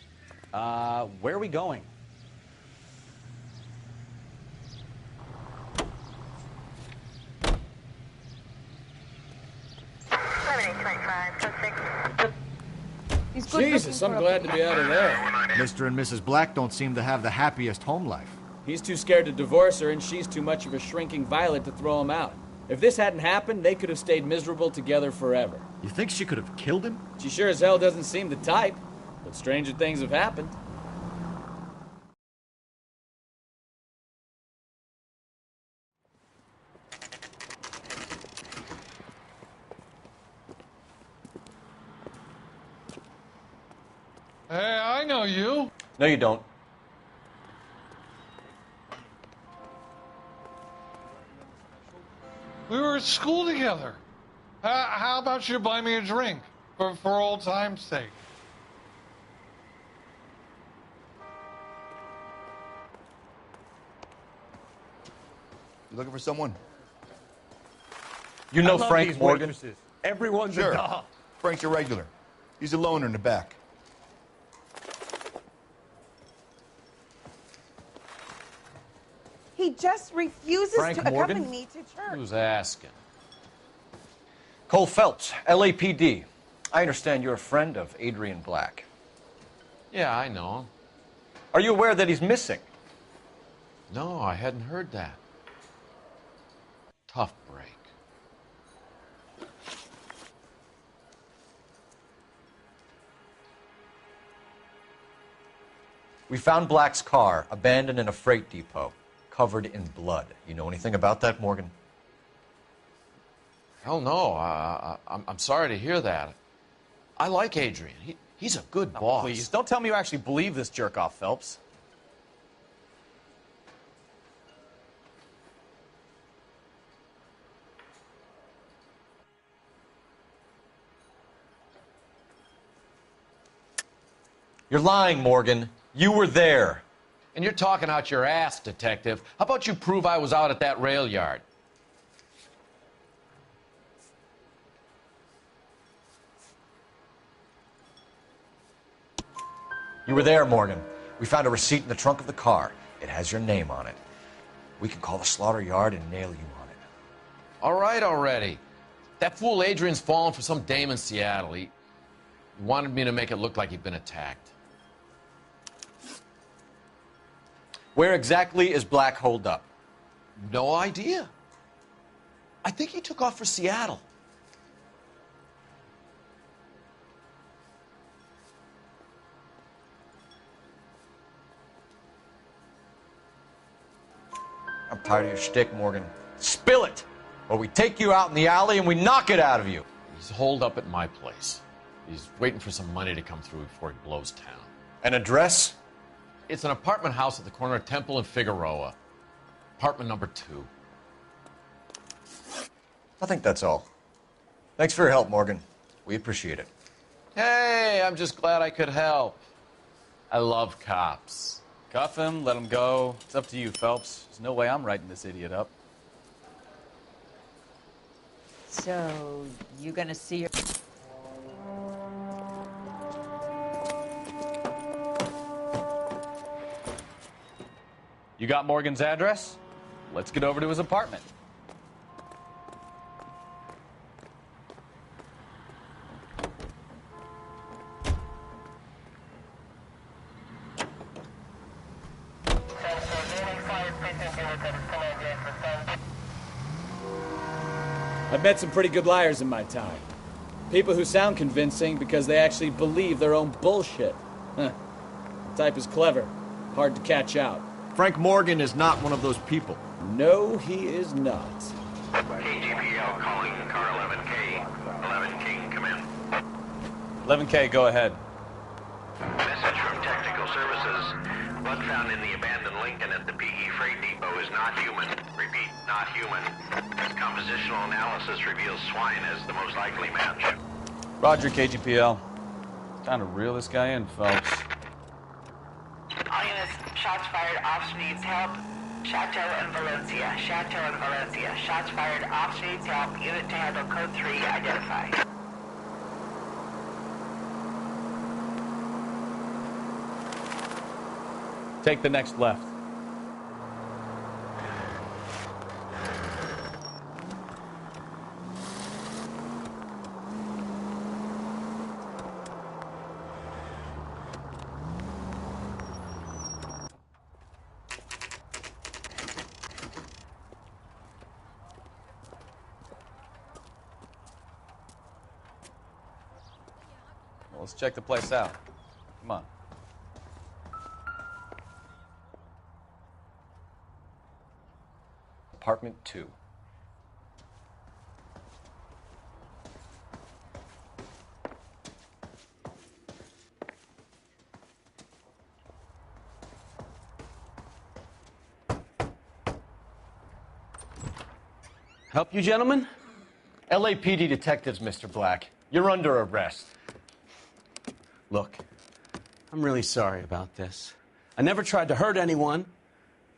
Where are we going? Jesus, I'm glad to be out of there. Mr. and Mrs. Black don't seem to have the happiest home life. He's too scared to divorce her, and she's too much of a shrinking violet to throw him out. If this hadn't happened, they could have stayed miserable together forever. You think she could have killed him? She sure as hell doesn't seem the type, but stranger things have happened. Hey, I know you. No, you don't. We were at school together. How about you buy me a drink for old time's sake? You looking for someone? You know I love Frank these Morgan? waitresses. Everyone's a doll. Frank's a regular. He's a loner in the back. He just refuses Frank to Morgan? accompany me to church. Who's asking? Cole Phelps, LAPD. I understand you're a friend of Adrian Black. Yeah, I know him. Are you aware that he's missing? No, I hadn't heard that. Tough break. We found Black's car abandoned in a freight depot, covered in blood. You know anything about that, Morgan? Hell no. I'm sorry to hear that. I like Adrian. He's a good boss. Please, don't tell me you actually believe this jerk-off, Phelps. You're lying, Morgan. You were there. And you're talking out your ass, detective. How about you prove I was out at that rail yard? You were there, Morgan. We found a receipt in the trunk of the car. It has your name on it. We can call the slaughter yard and nail you on it. All right already. That fool Adrian's fallen for some dame in Seattle. He wanted me to make it look like he'd been attacked. Where exactly is Black holed up? No idea. I think he took off for Seattle. I'm tired of your shtick, Morgan. Spill it, or we take you out in the alley and we knock it out of you. He's holed up at my place. He's waiting for some money to come through before he blows town. An address? It's an apartment house at the corner of Temple and Figueroa. Apartment number 2. I think that's all. Thanks for your help, Morgan. We appreciate it. Hey, I'm just glad I could help. I love cops. Cuff him, let him go. It's up to you, Phelps. There's no way I'm writing this idiot up. So, you gonna see your... You got Morgan's address? Let's get over to his apartment. I've met some pretty good liars in my time. People who sound convincing because they actually believe their own bullshit. Huh. The type is clever, hard to catch out. Frank Morgan is not one of those people. No, he is not. KGPL calling car 11K. 11K, come in. 11K, go ahead. Message from Technical Services. Blood found in the abandoned Lincoln at the PE Freight Depot is not human. Repeat, not human. Compositional analysis reveals swine as the most likely match. Roger, KGPL. Time to reel this guy in, Phelps. All units, shots fired, Ops needs help. Chateau and Valencia. Chateau and Valencia. Shots fired, Ops needs help. Unit to handle code 3, identify. Take the next left. Well, let's check the place out. Come on. Apartment 2. Help you, gentlemen? LAPD detectives, Mr. Black. You're under arrest. Look, I'm really sorry about this. I never tried to hurt anyone.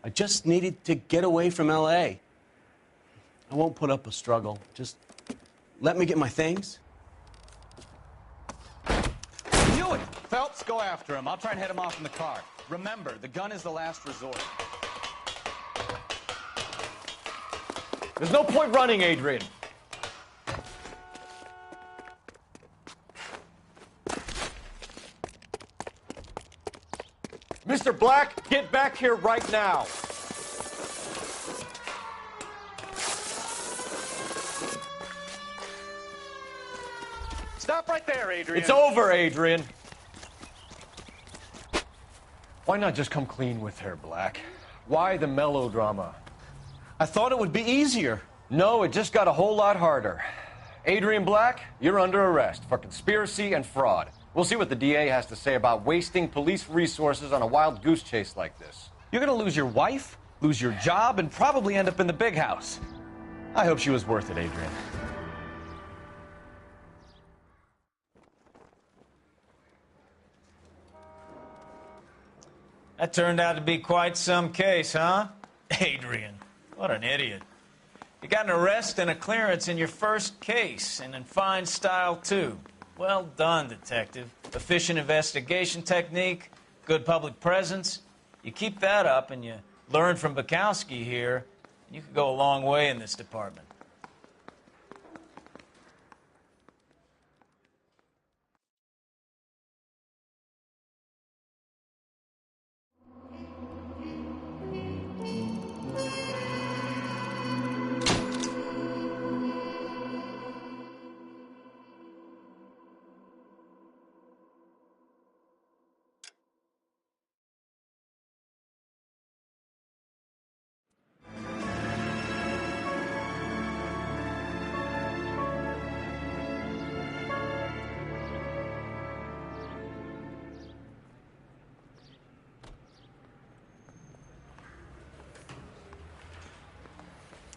I just needed to get away from L.A. I won't put up a struggle. Just let me get my things. Knew it! Phelps, go after him. I'll try and head him off in the car. Remember, the gun is the last resort. There's no point running, Adrian. Mr. Black, get back here right now. Stop right there, Adrian. It's over, Adrian. Why not just come clean with her, Black? Why the melodrama? I thought it would be easier. No, it just got a whole lot harder. Adrian Black, you're under arrest for conspiracy and fraud. We'll see what the DA has to say about wasting police resources on a wild goose chase like this. You're gonna lose your wife, lose your job, and probably end up in the big house. I hope she was worth it, Adrian. That turned out to be quite some case, huh? Adrian, what an idiot. You got an arrest and a clearance in your first case, and in fine style, too. Well done, detective. Efficient investigation technique, good public presence. You keep that up and you learn from Bukowski here, and you could go a long way in this department.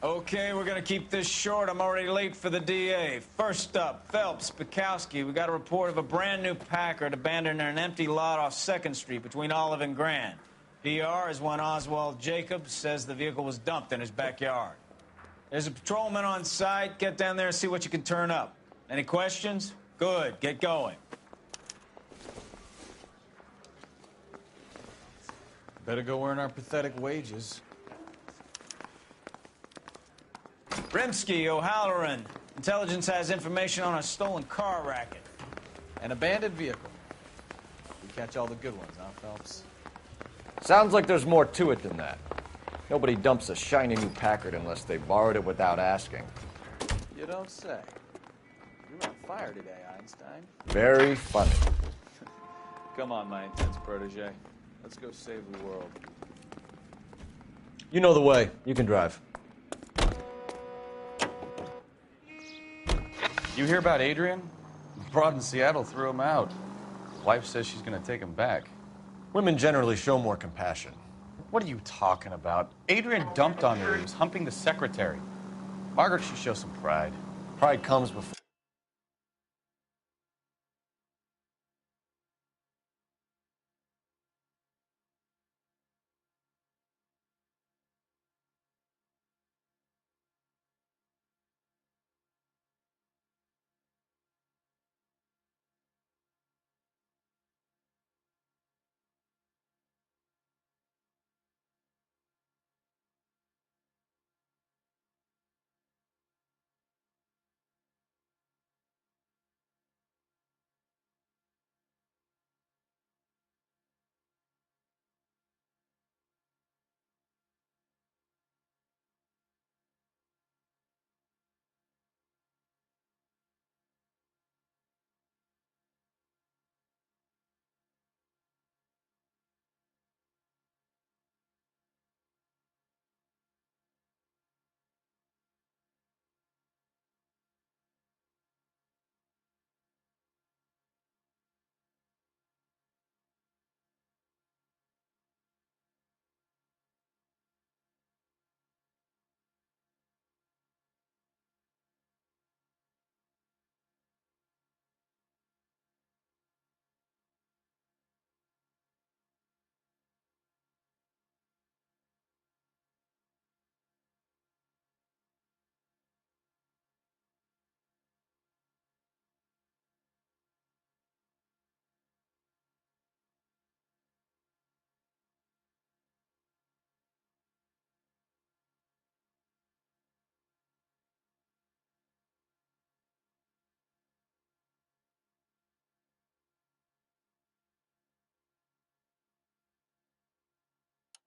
Okay, we're gonna keep this short. I'm already late for the DA. First up, Phelps, Bukowski. We got a report of a brand new Packard abandoned in an empty lot off 2nd Street between Olive and Grand. PR is one Oswald Jacobs says the vehicle was dumped in his backyard. There's a patrolman on site. Get down there and see what you can turn up. Any questions? Good, get going. Better go earn our pathetic wages. Rimsky, O'Halloran. Intelligence has information on a stolen car racket. An abandoned vehicle. We catch all the good ones, huh, Phelps? Sounds like there's more to it than that. Nobody dumps a shiny new Packard unless they borrowed it without asking. You don't say. You're on fire today, Einstein. Very funny. Come on, my intense protege. Let's go save the world. You know the way. You can drive. You hear about Adrian? Broad in Seattle threw him out. Wife says she's gonna take him back. Women generally show more compassion. What are you talking about? Adrian dumped on her. He was humping the secretary. Margaret should show some pride. Pride comes before...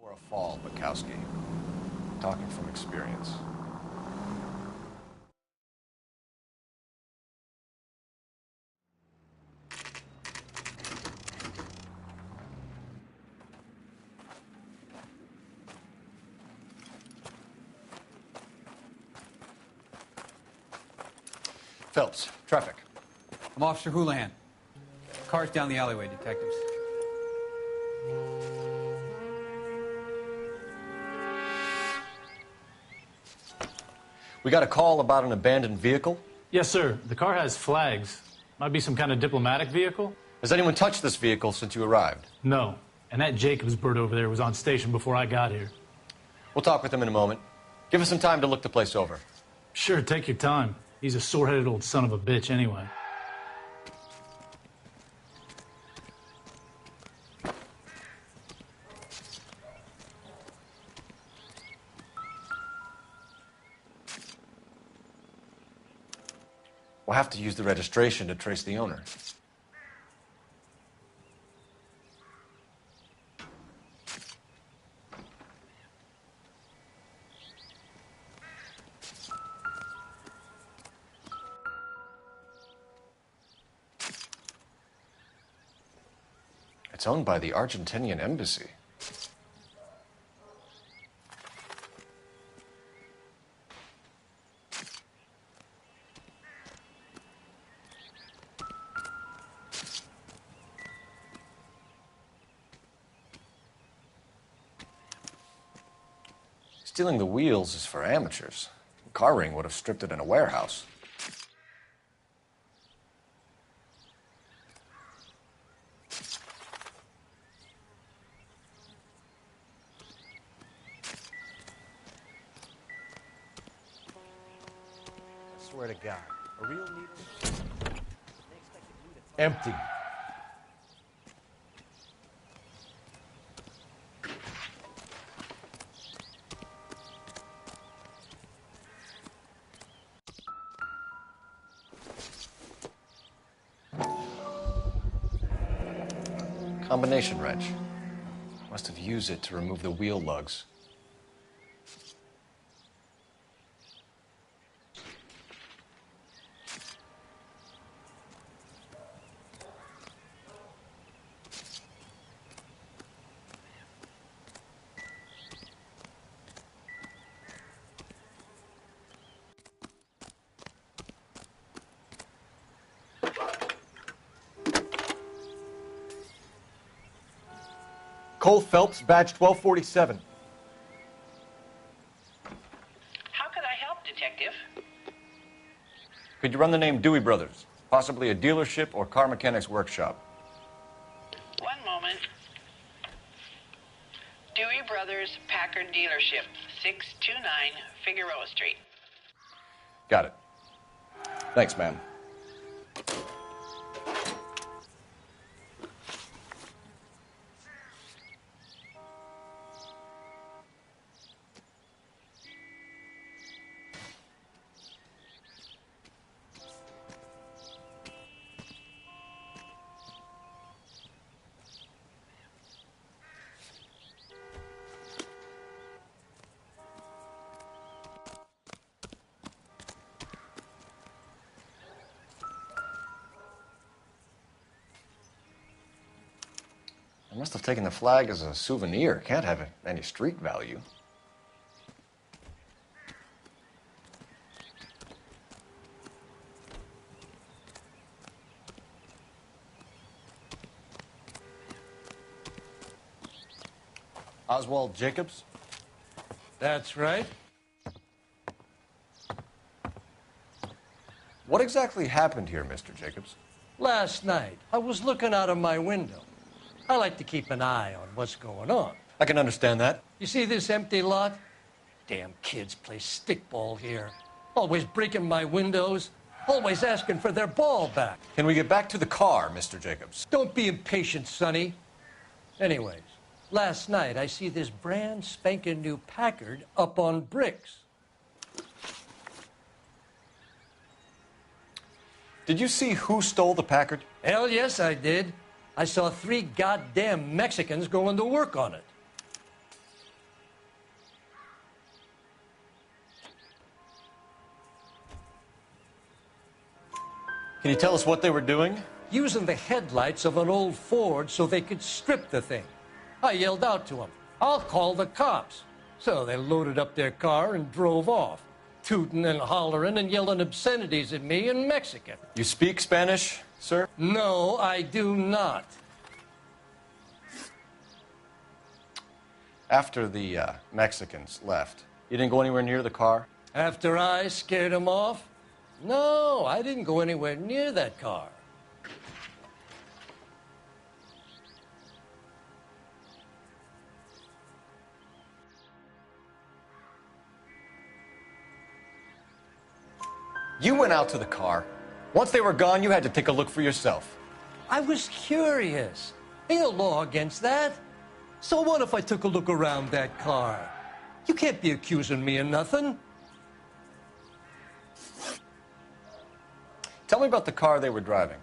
Or a fall, Bukowski. Talking from experience. Phelps, traffic. I'm Officer Houlihan. Car's down the alleyway, detectives. We got a call about an abandoned vehicle? Yes, sir. The car has flags. Might be some kind of diplomatic vehicle. Has anyone touched this vehicle since you arrived? No. And that Jacobs bird over there was on station before I got here. We'll talk with him in a moment. Give us some time to look the place over. Sure, take your time. He's a sore-headed old son of a bitch anyway. We'll have to use the registration to trace the owner. It's owned by the Argentinian embassy. Stealing the wheels is for amateurs. Car ring would have stripped it in a warehouse. I swear to God, a real needle? Empty. Combination wrench. Must have used it to remove the wheel lugs. Cole Phelps, badge 1247. How can I help, Detective? Could you run the name Dewey Brothers? Possibly a dealership or car mechanics workshop. One moment. Dewey Brothers Packard Dealership, 629 Figueroa Street. Got it. Thanks, ma'am. I must have taken the flag as a souvenir. Can't have any street value. Oswald Jacobs? That's right. What exactly happened here, Mr. Jacobs? Last night, I was looking out of my window. I like to keep an eye on what's going on. I can understand that. You see this empty lot? Damn kids play stickball here. Always breaking my windows. Always asking for their ball back. Can we get back to the car, Mr. Jacobs? Don't be impatient, Sonny. Anyways, last night I see this brand spanking new Packard up on bricks. Did you see who stole the Packard? Hell yes, I did. I saw 3 goddamn Mexicans going to work on it. Can you tell us what they were doing? Using the headlights of an old Ford so they could strip the thing. I yelled out to them, "I'll call the cops." So they loaded up their car and drove off, tooting and hollering and yelling obscenities at me in Mexican. You speak Spanish, sir? No, I do not. After the Mexicans left, you didn't go anywhere near the car? After I scared them off? No, I didn't go anywhere near that car. You went out to the car. Once they were gone, you had to take a look for yourself. I was curious. Ain't no law against that. So what if I took a look around that car? You can't be accusing me of nothing. Tell me about the car they were driving.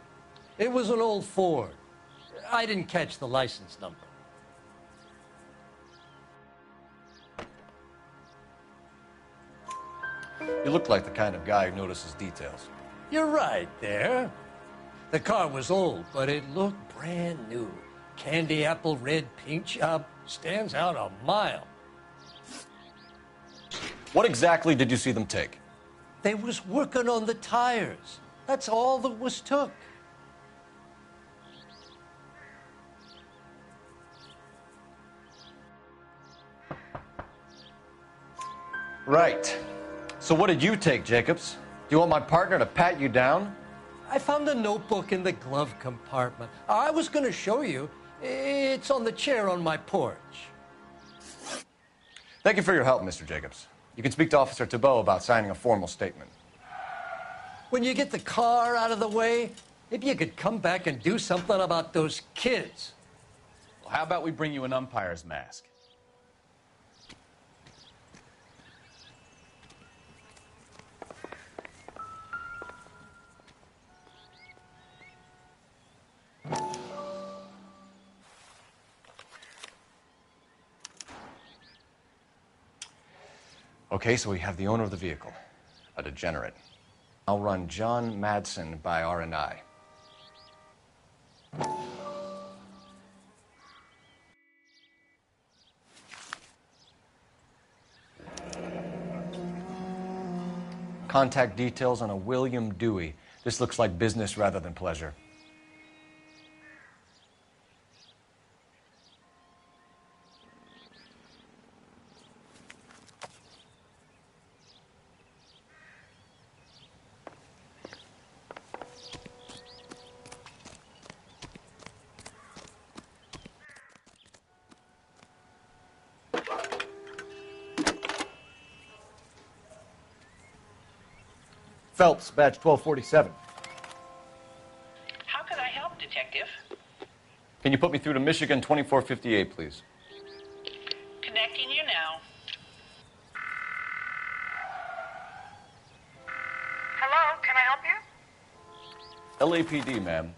It was an old Ford. I didn't catch the license number. You look like the kind of guy who notices details. You're right there. The car was old, but it looked brand new. Candy apple red paint job stands out a mile. What exactly did you see them take? They was working on the tires. That's all that was took. Right. So what did you take, Jacobs? Do you want my partner to pat you down? I found a notebook in the glove compartment. I was going to show you. It's on the chair on my porch. Thank you for your help, Mr. Jacobs. You can speak to Officer Thibault about signing a formal statement. When you get the car out of the way, maybe you could come back and do something about those kids. Well, how about we bring you an umpire's mask? Okay, so we have the owner of the vehicle, a degenerate. I'll run John Madsen by R&I. Contact details on a William Dewey. This looks like business rather than pleasure. Phelps, badge 1247. How can I help, Detective? Can you put me through to Michigan 2458, please? Connecting you now. Hello, can I help you? LAPD, ma'am.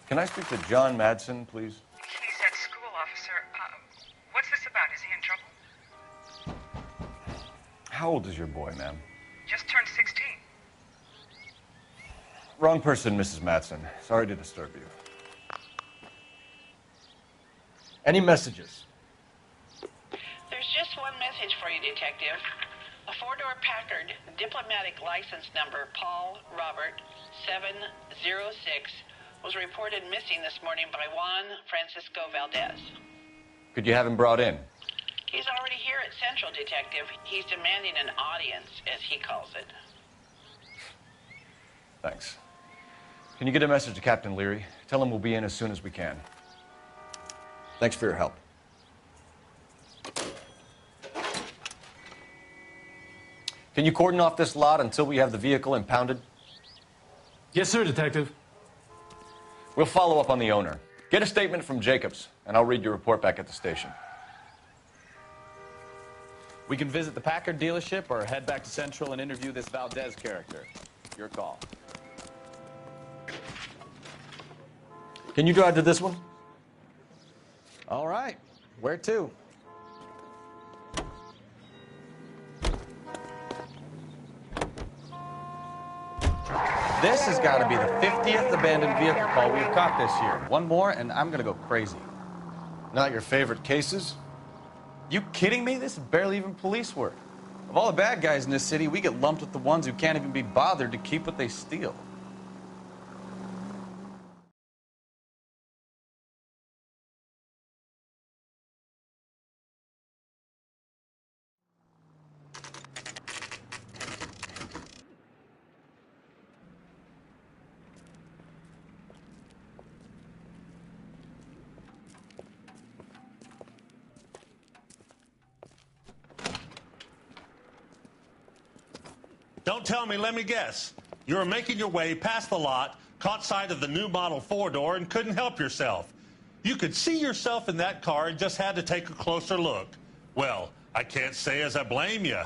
Can I speak to John Madsen, please? He's at school, officer. What's this about? Is he in trouble? How old is your boy, ma'am? Just turned 16. Wrong person, Mrs. Madsen. Sorry to disturb you. Any messages? There's just one message for you, Detective. A four-door Packard, diplomatic license number Paul Robert 706, was reported missing this morning by Juan Francisco Valdez. Could you have him brought in? He's already here at Central, Detective. He's demanding an audience, as he calls it. Thanks. Can you get a message to Captain Leary? Tell him we'll be in as soon as we can. Thanks for your help. Can you cordon off this lot until we have the vehicle impounded? Yes, sir, Detective. We'll follow up on the owner. Get a statement from Jacobs, and I'll read your report back at the station. We can visit the Packard dealership or head back to Central and interview this Valdez character. Your call. Can you drive to this one? All right. Where to? This has got to be the 50th abandoned vehicle call we've caught this year. One more, and I'm going to go crazy. Not your favorite cases? You kidding me? This is barely even police work. Of all the bad guys in this city, we get lumped with the ones who can't even be bothered to keep what they steal. Don't tell me, let me guess. You were making your way past the lot, caught sight of the new model four-door, and couldn't help yourself. You could see yourself in that car and just had to take a closer look. Well, I can't say as I blame you.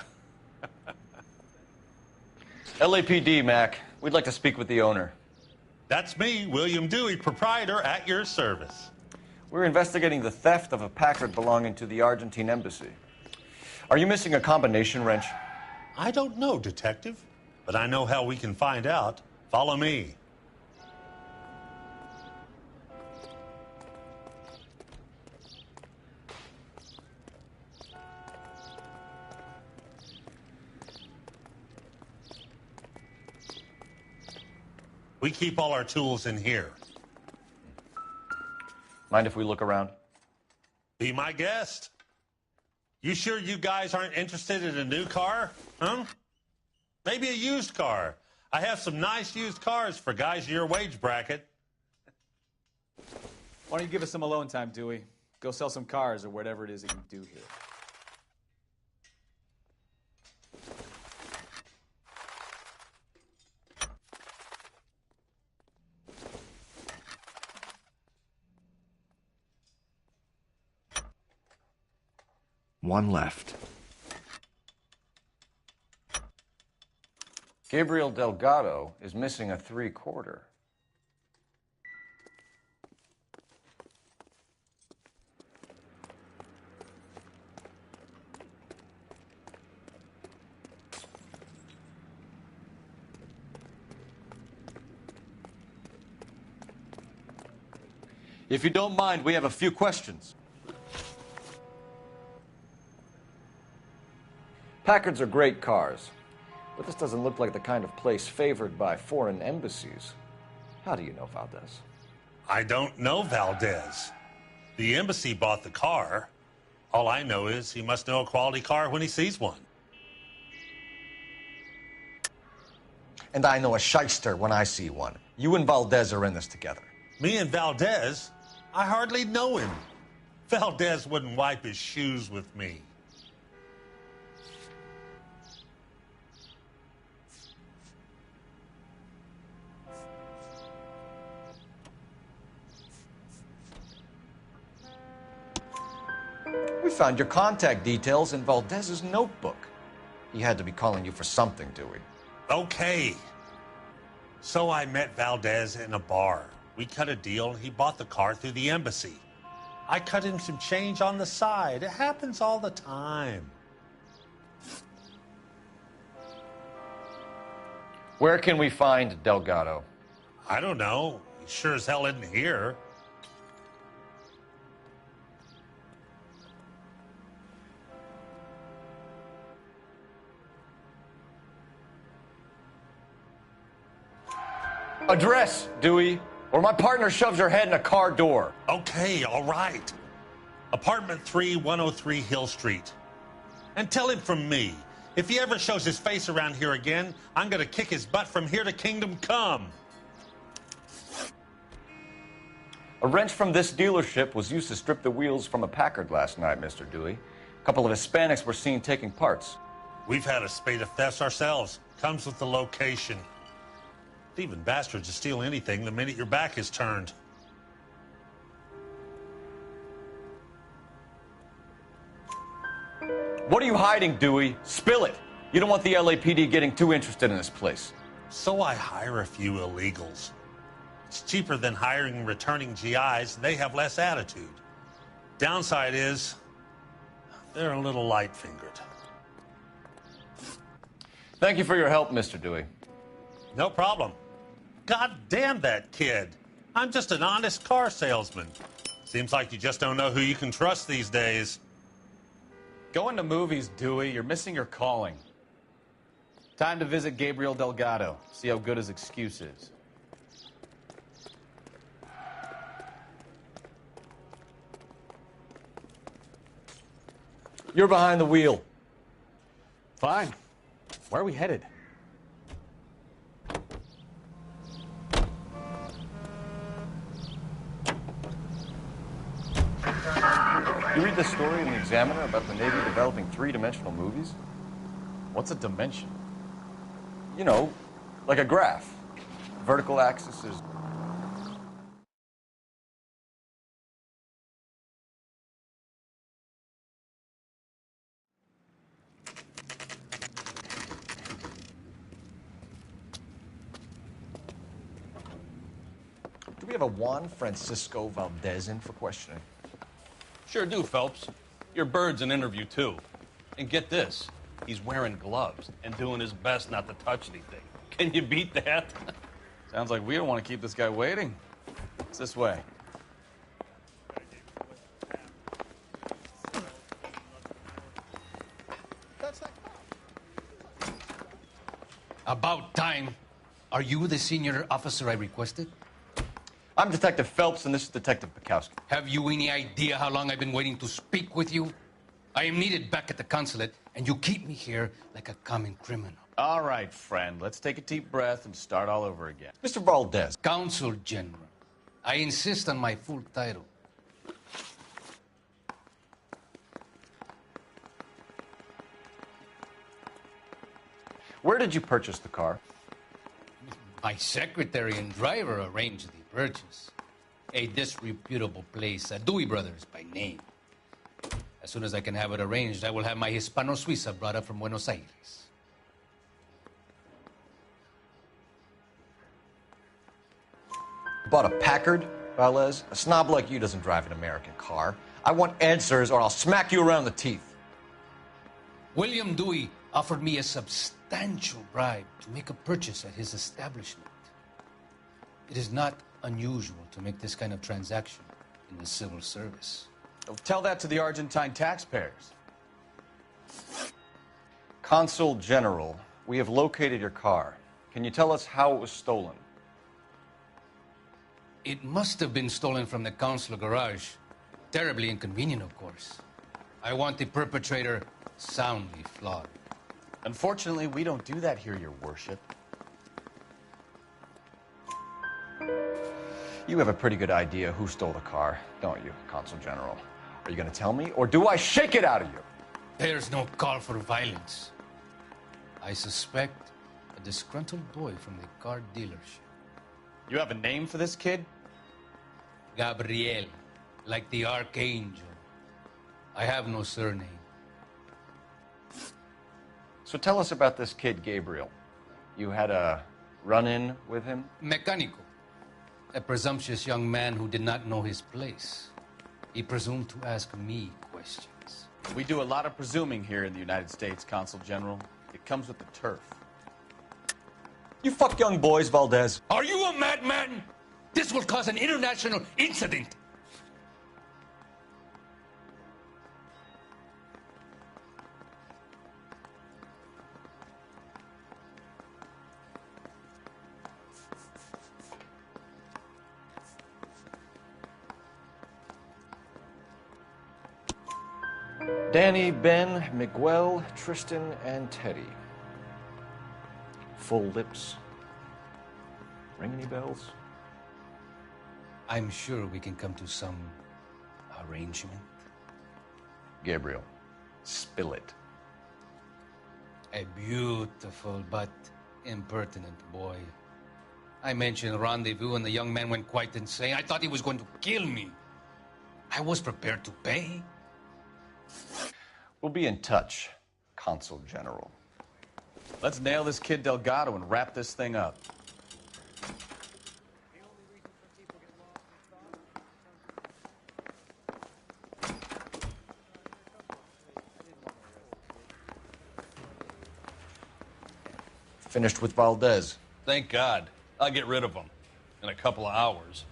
LAPD, Mac. We'd like to speak with the owner. That's me, William Dewey, proprietor, at your service. We're investigating the theft of a Packard belonging to the Argentine embassy. Are you missing a combination wrench? I don't know, Detective, but I know how we can find out. Follow me. We keep all our tools in here. Mind if we look around? Be my guest. You sure you guys aren't interested in a new car? Huh? Maybe a used car. I have some nice used cars for guys in your wage bracket. Why don't you give us some alone time, Dewey? Go sell some cars or whatever it is that you do here. One left. Gabriel Delgado is missing a 3/4. If you don't mind, we have a few questions. Packards are great cars, but this doesn't look like the kind of place favored by foreign embassies. How do you know Valdez? I don't know Valdez. The embassy bought the car. All I know is he must know a quality car when he sees one. And I know a shyster when I see one. You and Valdez are in this together. Me and Valdez? I hardly know him. Valdez wouldn't wipe his shoes with me. We found your contact details in Valdez's notebook. He had to be calling you for something, Dewey. Okay. So I met Valdez in a bar. We cut a deal and he bought the car through the embassy. I cut him some change on the side. It happens all the time. Where can we find Delgado? I don't know. He sure as hell isn't here. Address, Dewey, or my partner shoves her head in a car door. Okay, all right. Apartment 3, 103 Hill Street. And tell him from me, if he ever shows his face around here again, I'm gonna kick his butt from here to Kingdom Come. A wrench from this dealership was used to strip the wheels from a Packard last night, Mr. Dewey. A couple of Hispanics were seen taking parts. We've had a spate of thefts ourselves. Comes with the location. Thieving bastards to steal anything the minute your back is turned. What are you hiding, Dewey? Spill it. You don't want the LAPD getting too interested in this place. So I hire a few illegals. It's cheaper than hiring returning GIs, and they have less attitude. Downside is, they're a little light-fingered. Thank you for your help, Mr. Dewey. No problem. God damn that kid. I'm just an honest car salesman. Seems like you just don't know who you can trust these days. Going to movies, Dewey. You're missing your calling. Time to visit Gabriel Delgado. See how good his excuse is. You're behind the wheel. Fine. Where are we headed? You read this story in the Examiner about the Navy developing three-dimensional movies? What's a dimension? You know, like a graph. Vertical axis is... Do we have a Juan Francisco Valdez in for questioning? Sure do, Phelps. Your bird's an interview, too. And get this, he's wearing gloves and doing his best not to touch anything. Can you beat that? Sounds like we don't want to keep this guy waiting. It's this way. About time. Are you the senior officer I requested? I'm Detective Phelps, and this is Detective Bukowski. Have you any idea how long I've been waiting to speak with you? I am needed back at the consulate, and you keep me here like a common criminal. All right, friend. Let's take a deep breath and start all over again. Mr. Valdez. Consul General. I insist on my full title. Where did you purchase the car? My secretary and driver arranged the purchase. A disreputable place, Dewey Brothers by name. As soon as I can have it arranged, I will have my Hispano Suiza brought up from Buenos Aires. Bought a Packard, Valdez? A snob like you doesn't drive an American car. I want answers or I'll smack you around the teeth. William Dewey offered me a substantial bribe to make a purchase at his establishment. It is not unusual to make this kind of transaction in the civil service. Tell that to the Argentine taxpayers. Consul General, we have located your car. Can you tell us how it was stolen? It must have been stolen from the consular garage. Terribly inconvenient, of course. I want the perpetrator soundly flogged. Unfortunately, we don't do that here, Your Worship. You have a pretty good idea who stole the car, don't you, Consul General? Are you going to tell me, or do I shake it out of you? There's no call for violence. I suspect a disgruntled boy from the car dealership. You have a name for this kid? Gabriel, like the archangel. I have no surname. So tell us about this kid, Gabriel. You had a run-in with him? Mecánico. A presumptuous young man who did not know his place. He presumed to ask me questions. We do a lot of presuming here in the United States, Consul General. It comes with the turf. You fuck young boys, Valdez. Are you a madman? This will cause an international incident. Danny, Ben, Miguel, Tristan, and Teddy. Full lips. Ring any bells? I'm sure we can come to some arrangement. Gabriel, spill it. A beautiful but impertinent boy. I mentioned rendezvous and the young man went quite insane. I thought he was going to kill me. I was prepared to pay. We'll be in touch, Consul General. Let's nail this kid Delgado and wrap this thing up. Finished with Valdez. Thank God. I'll get rid of him in a couple of hours.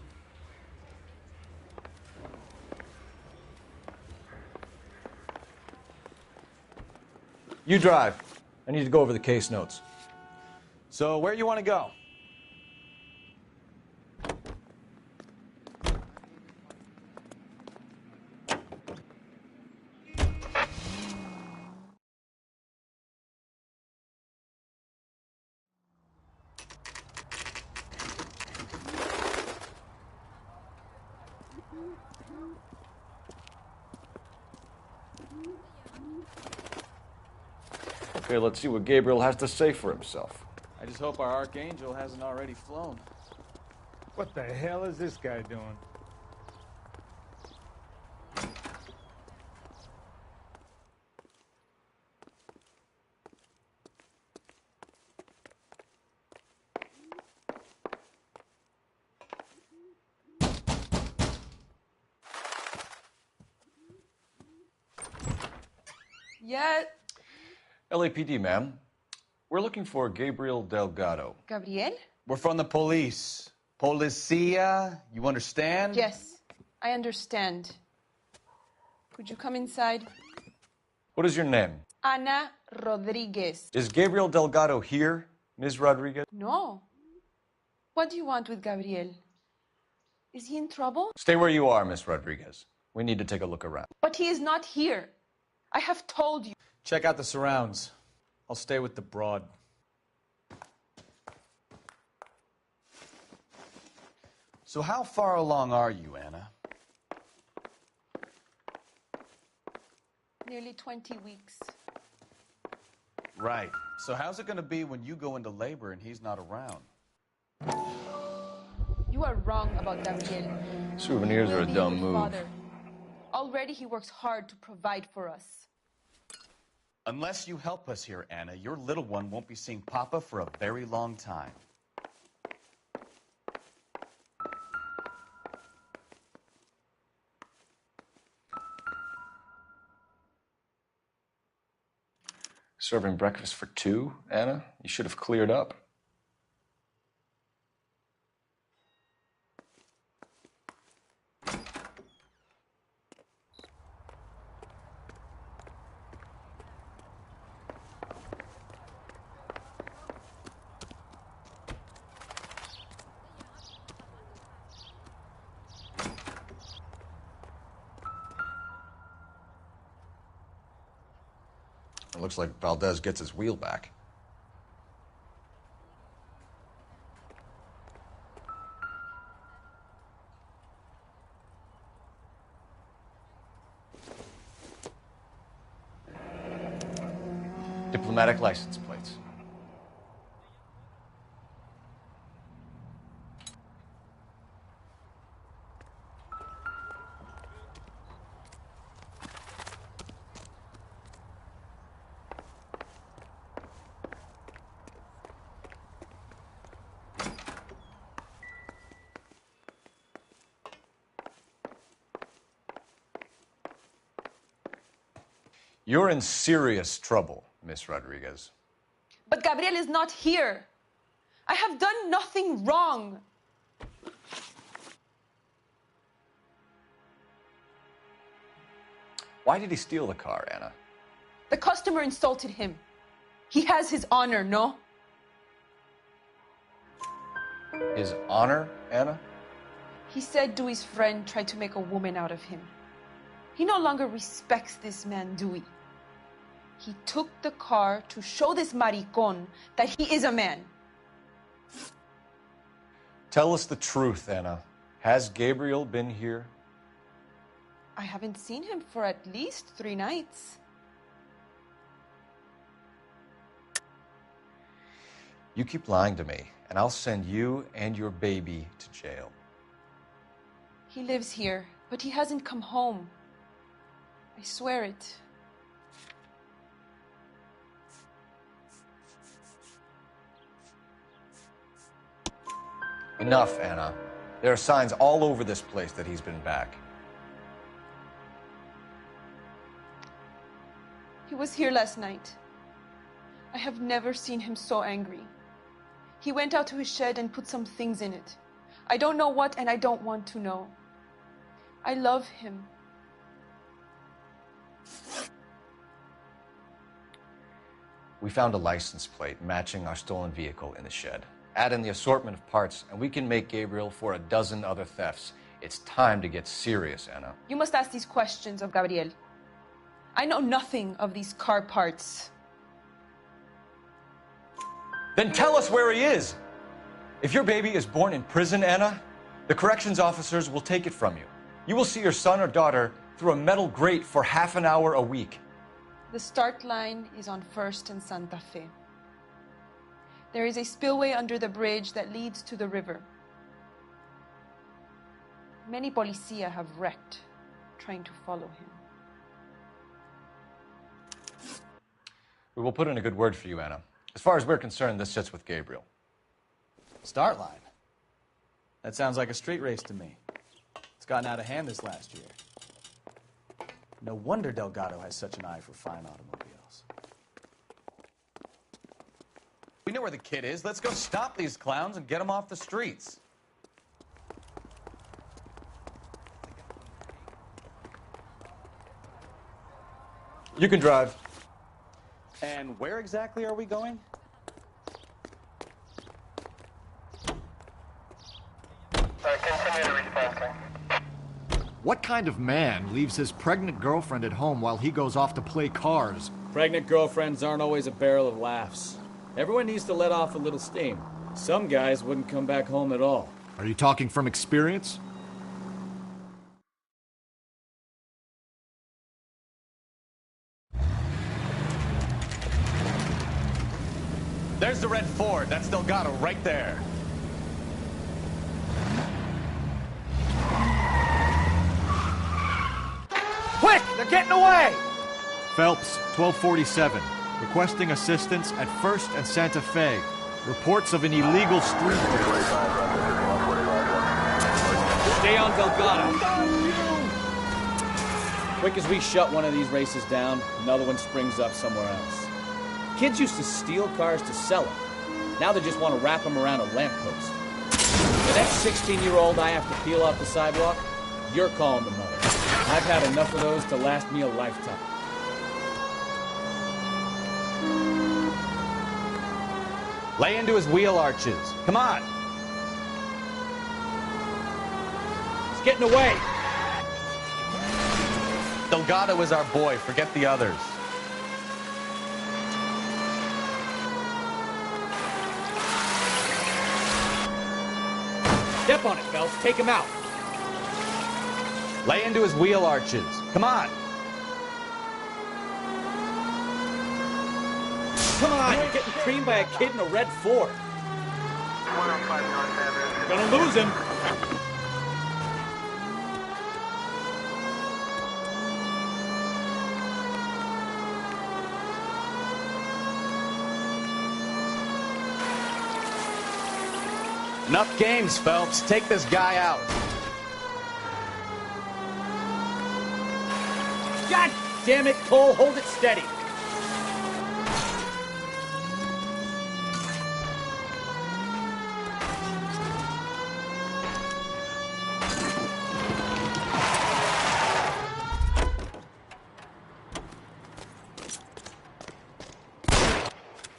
You drive. I need to go over the case notes. So, where you want to go? Okay, let's see what Gabriel has to say for himself. I just hope our archangel hasn't already flown. What the hell is this guy doing? Yeah. LAPD, ma'am. We're looking for Gabriel Delgado. Gabriel? We're from the police. Policia, you understand? Yes, I understand. Could you come inside? What is your name? Ana Rodriguez. Is Gabriel Delgado here, Ms. Rodriguez? No. What do you want with Gabriel? Is he in trouble? Stay where you are, Ms. Rodriguez. We need to take a look around. But he is not here. I have told you. Check out the surrounds. I'll stay with the broad. So how far along are you, Anna? Nearly 20 weeks. Right. So how's it going to be when you go into labor and he's not around? You are wrong about Gabriel. Souvenirs are a dumb move. Father. Already he works hard to provide for us. Unless you help us here, Anna, your little one won't be seeing Papa for a very long time. Serving breakfast for two, Anna? You should have cleared up. It looks like Valdez gets his wheel back. Diplomatic license plates. You're in serious trouble, Miss Rodriguez. But Gabriel is not here. I have done nothing wrong. Why did he steal the car, Anna? The customer insulted him. He has his honor, no? His honor, Anna? He said Dewey's friend tried to make a woman out of him. He no longer respects this man, Dewey. He took the car to show this maricon that he is a man. Tell us the truth, Anna. Has Gabriel been here? I haven't seen him for at least 3 nights. You keep lying to me, and I'll send you and your baby to jail. He lives here, but he hasn't come home. I swear it. Enough, Anna. There are signs all over this place that he's been back. He was here last night. I have never seen him so angry. He went out to his shed and put some things in it. I don't know what, and I don't want to know. I love him. We found a license plate matching our stolen vehicle in the shed. Add in the assortment of parts, and we can make Gabriel for a dozen other thefts. It's time to get serious, Anna. You must ask these questions of Gabriel. I know nothing of these car parts. Then tell us where he is. If your baby is born in prison, Anna, the corrections officers will take it from you. You will see your son or daughter through a metal grate for half an hour a week. The start line is on 1st and Santa Fe. There is a spillway under the bridge that leads to the river. Many policia have wrecked trying to follow him. We will put in a good word for you, Anna. As far as we're concerned, this sits with Gabriel. Start line? That sounds like a street race to me. It's gotten out of hand this last year. No wonder Delgado has such an eye for fine automobiles. We know where the kid is. Let's go stop these clowns and get them off the streets. You can drive. And where exactly are we going? What kind of man leaves his pregnant girlfriend at home while he goes off to play cars? Pregnant girlfriends aren't always a barrel of laughs. Everyone needs to let off a little steam. Some guys wouldn't come back home at all. Are you talking from experience? There's the red Ford. That's Delgado right there. Quick! They're getting away! Phelps, 1247. Requesting assistance at 1st and Santa Fe. Reports of an illegal street race. Stay on Delgado. Quick as we shut one of these races down, another one springs up somewhere else. Kids used to steal cars to sell them. Now they just want to wrap them around a lamppost. The next 16-year-old I have to peel off the sidewalk, you're calling the mother. I've had enough of those to last me a lifetime. Lay into his wheel arches. Come on. He's getting away. Delgado is our boy. Forget the others. Step on it, Phelps. Take him out. Lay into his wheel arches. Come on. Come on, you're getting creamed by a kid in a red Ford. Gonna lose him. Enough games, Phelps. Take this guy out. God damn it, Cole. Hold it steady.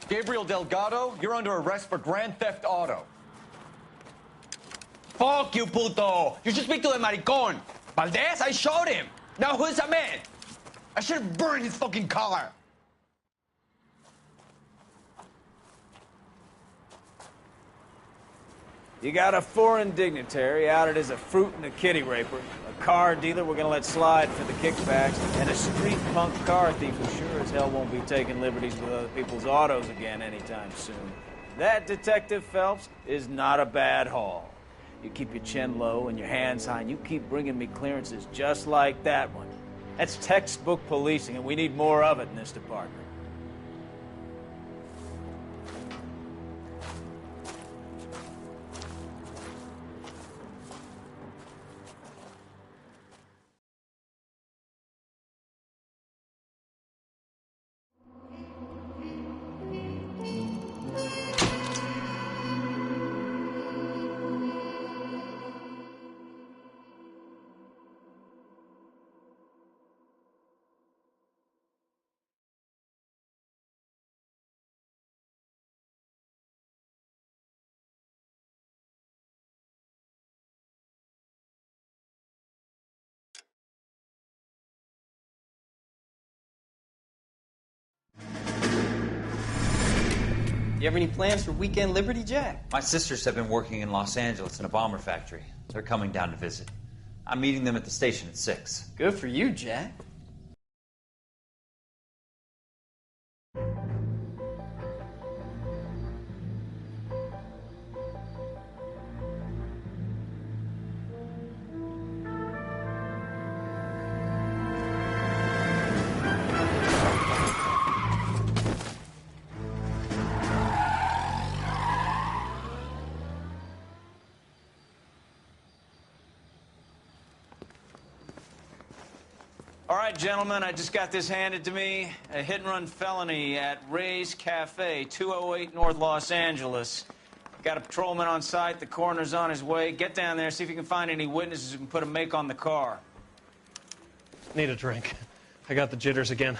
Gabriel Delgado, you're under arrest for Grand Theft Auto. Fuck you, puto! You should speak to the maricón. Valdez, I showed him. Now who's a man? I should have burned his fucking car. You got a foreign dignitary outed as a fruit and a kitty raper, a car dealer we're gonna let slide for the kickbacks, and a street punk car thief who sure as hell won't be taking liberties with other people's autos again anytime soon. That, Detective Phelps, is not a bad haul. You keep your chin low and your hands high, and you keep bringing me clearances just like that one. That's textbook policing, and we need more of it in this department. You have any plans for weekend Liberty, Jack? My sisters have been working in Los Angeles in a bomber factory. They're coming down to visit. I'm meeting them at the station at 6. Good for you, Jack. All right, gentlemen, I just got this handed to me. A hit-and-run felony at Ray's Cafe, 208 North Los Angeles. Got a patrolman on site. The coroner's on his way. Get down there, see if you can find any witnesses who can put a make on the car. Need a drink. I got the jitters again.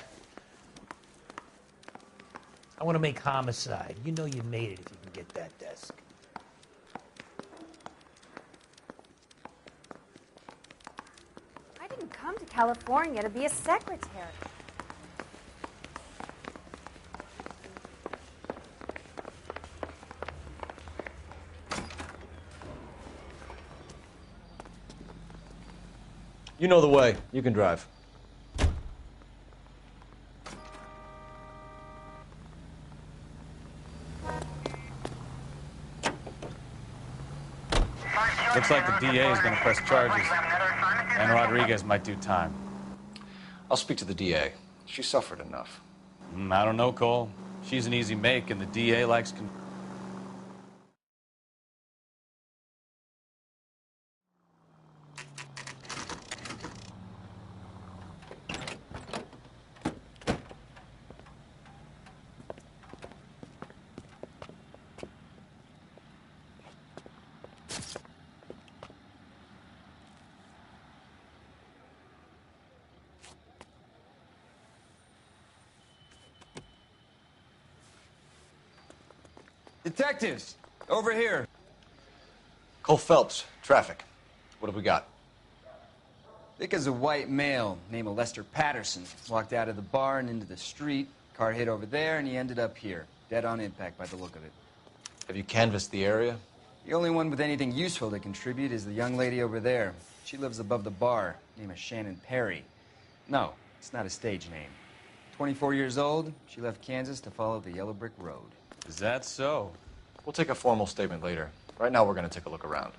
I want to make homicide. You know you made it if you can get that desk. I didn't come to California to be a secretary. You know the way. You can drive. Looks like the DA is going to press charges. And Rodriguez might do time. I'll speak to the DA. She suffered enough. I don't know, Cole. She's an easy make, and the DA likes... Detectives, over here. Cole Phelps, traffic. What have we got? Vic is a white male named Lester Patterson. Walked out of the bar and into the street. Car hit over there, and he ended up here. Dead on impact by the look of it. Have you canvassed the area? The only one with anything useful to contribute is the young lady over there. She lives above the bar. Name is Shannon Perry. No, it's not a stage name. 24 years old, she left Kansas to follow the Yellow Brick Road. Is that so? We'll take a formal statement later. Right now, we're going to take a look around.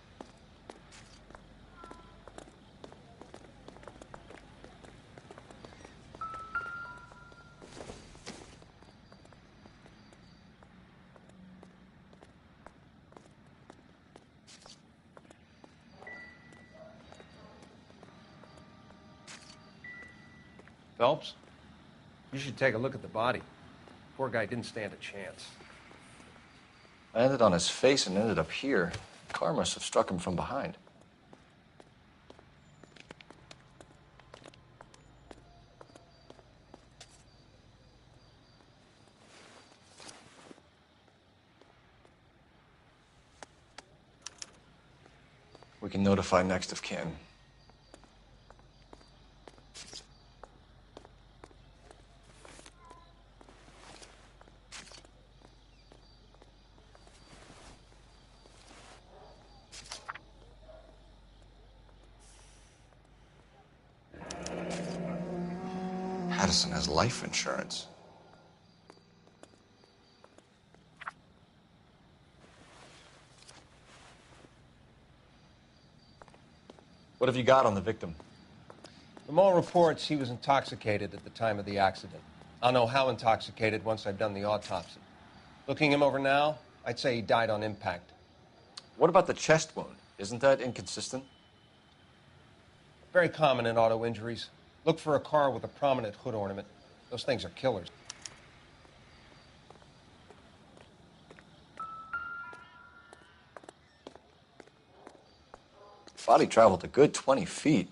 Phelps, you should take a look at the body. Poor guy didn't stand a chance. I landed on his face and ended up here. The car must have struck him from behind. We can notify next of kin. Patterson has life insurance. What have you got on the victim? From all reports, he was intoxicated at the time of the accident. I'll know how intoxicated once I've done the autopsy. Looking him over now, I'd say he died on impact. What about the chest wound? Isn't that inconsistent? Very common in auto injuries. Look for a car with a prominent hood ornament. Those things are killers. Body traveled a good 20 feet.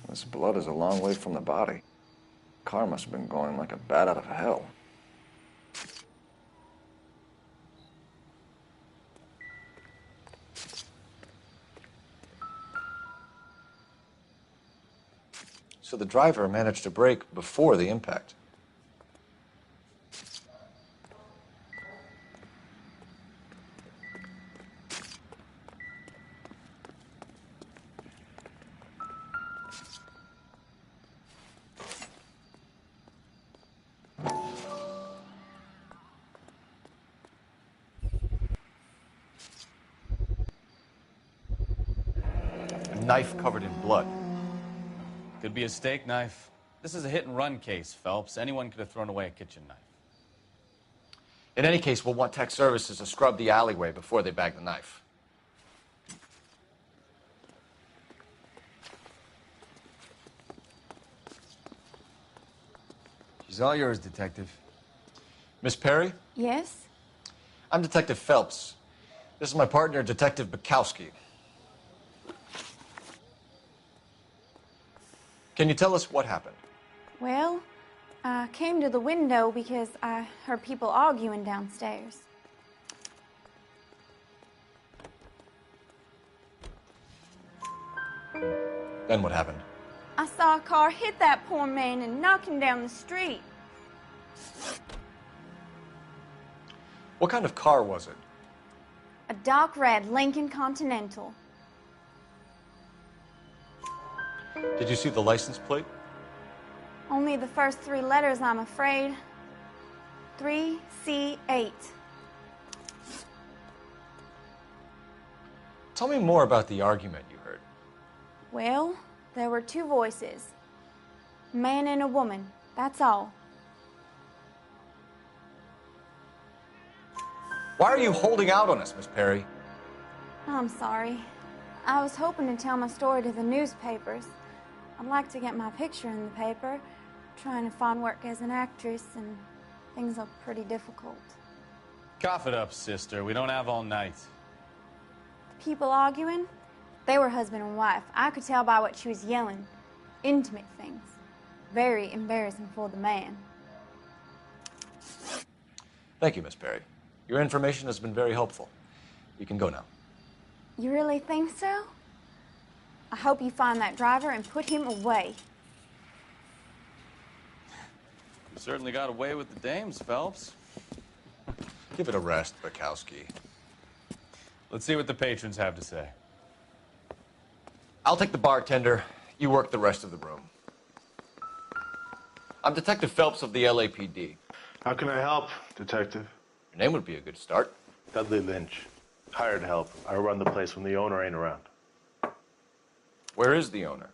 This blood is a long way from the body. Car must have been going like a bat out of hell. So the driver managed to brake before the impact. A knife covered in blood. Could be a steak knife. This is a hit-and-run case, Phelps. Anyone could have thrown away a kitchen knife. In any case, we'll want tech services to scrub the alleyway before they bag the knife. She's all yours, Detective. Miss Perry? Yes? I'm Detective Phelps. This is my partner, Detective Bukowski. Can you tell us what happened? Well, I came to the window because I heard people arguing downstairs. Then what happened? I saw a car hit that poor man and knock him down the street. What kind of car was it? A dark red Lincoln Continental. Did you see the license plate? Only the first 3 letters, I'm afraid. 3C8. Tell me more about the argument you heard. Well, there were 2 voices. A man and a woman, that's all. Why are you holding out on us, Miss Perry? I'm sorry. I was hoping to tell my story to the newspapers. I'd like to get my picture in the paper. Trying to find work as an actress, and things look pretty difficult. Cough it up, sister. We don't have all night. People arguing? They were husband and wife. I could tell by what she was yelling. Intimate things. Very embarrassing for the man. Thank you, Miss Perry. Your information has been very helpful. You can go now. You really think so? I hope you find that driver and put him away. You certainly got away with the dames, Phelps. Give it a rest, Bukowski. Let's see what the patrons have to say. I'll take the bartender. You work the rest of the room. I'm Detective Phelps of the LAPD. How can I help, Detective? Your name would be a good start. Dudley Lynch. Hired help. I run the place when the owner ain't around. Where is the owner?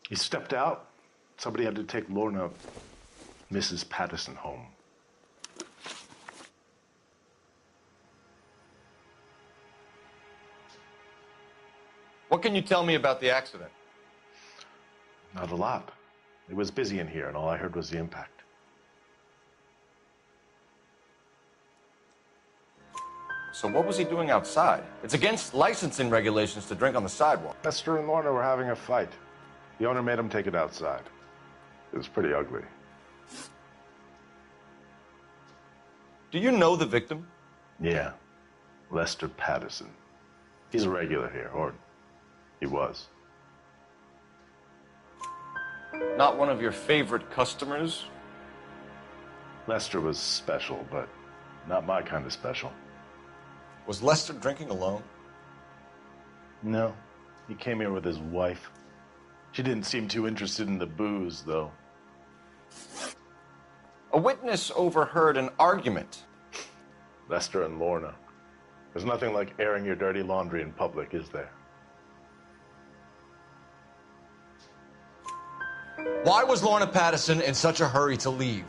He stepped out. Somebody had to take Lorna, Mrs. Patterson, home. What can you tell me about the accident? Not a lot. It was busy in here, and all I heard was the impact. So what was he doing outside? It's against licensing regulations to drink on the sidewalk. Lester and Lorna were having a fight. The owner made him take it outside. It was pretty ugly. Do you know the victim? Yeah. Lester Patterson. He's a regular here, or he was. Not one of your favorite customers? Lester was special, but not my kind of special. Was Lester drinking alone? No. He came here with his wife. She didn't seem too interested in the booze, though. A witness overheard an argument. Lester and Lorna. There's nothing like airing your dirty laundry in public, is there? Why was Lorna Patterson in such a hurry to leave?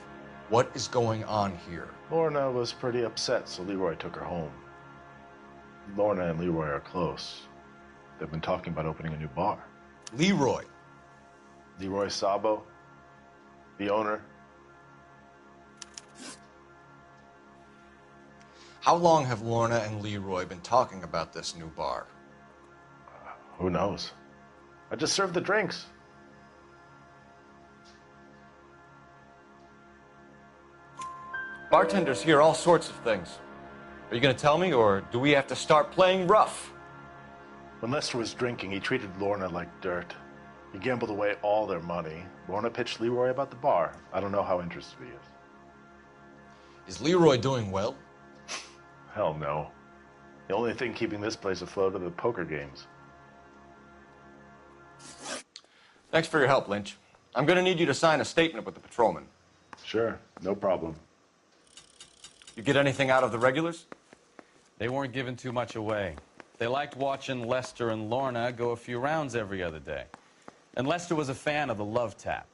What is going on here? Lorna was pretty upset, so Leroy took her home. Lorna and Leroy are close. They've been talking about opening a new bar. Leroy? Leroy Sabo, the owner. How long have Lorna and Leroy been talking about this new bar? Who knows? I just served the drinks. Bartenders hear all sorts of things. Are you going to tell me, or do we have to start playing rough? When Lester was drinking, he treated Lorna like dirt. He gambled away all their money. Lorna pitched Leroy about the bar. I don't know how interested he is. Is Leroy doing well? Hell no. The only thing keeping this place afloat are the poker games. Thanks for your help, Lynch. I'm going to need you to sign a statement with the patrolman. Sure, no problem. You get anything out of the regulars? They weren't giving too much away. They liked watching Lester and Lorna go a few rounds every other day. And Lester was a fan of the love tap.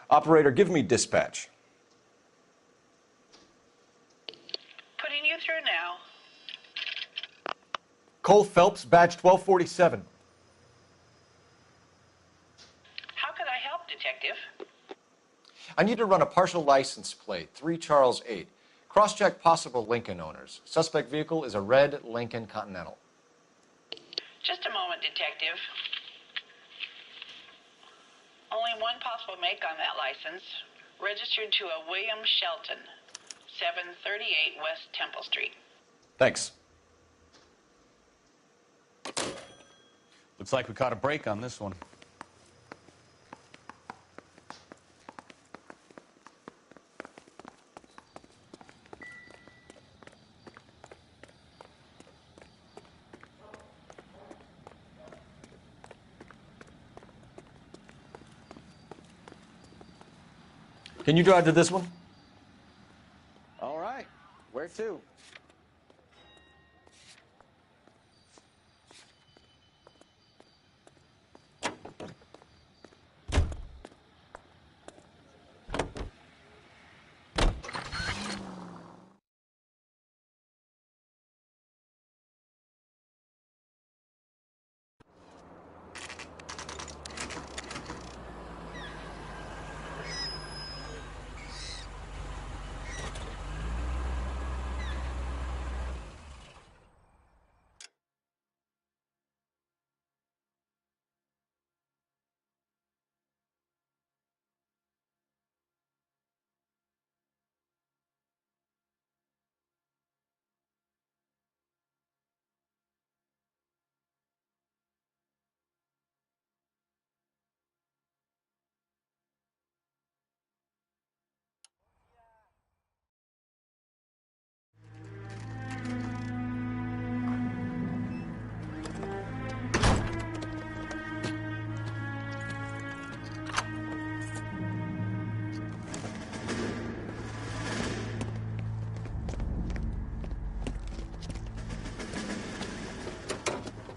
Operator, give me dispatch. Putting you through now. Cole Phelps, badge 1247. How could I help, Detective? I need to run a partial license plate, 3 Charles 8. Cross-check possible Lincoln owners. Suspect vehicle is a red Lincoln Continental. Just a moment, Detective. Only one possible make on that license. Registered to a William Shelton, 738 West Temple Street. Thanks. Looks like we caught a break on this one. Can you drive to this one? All right. Where to?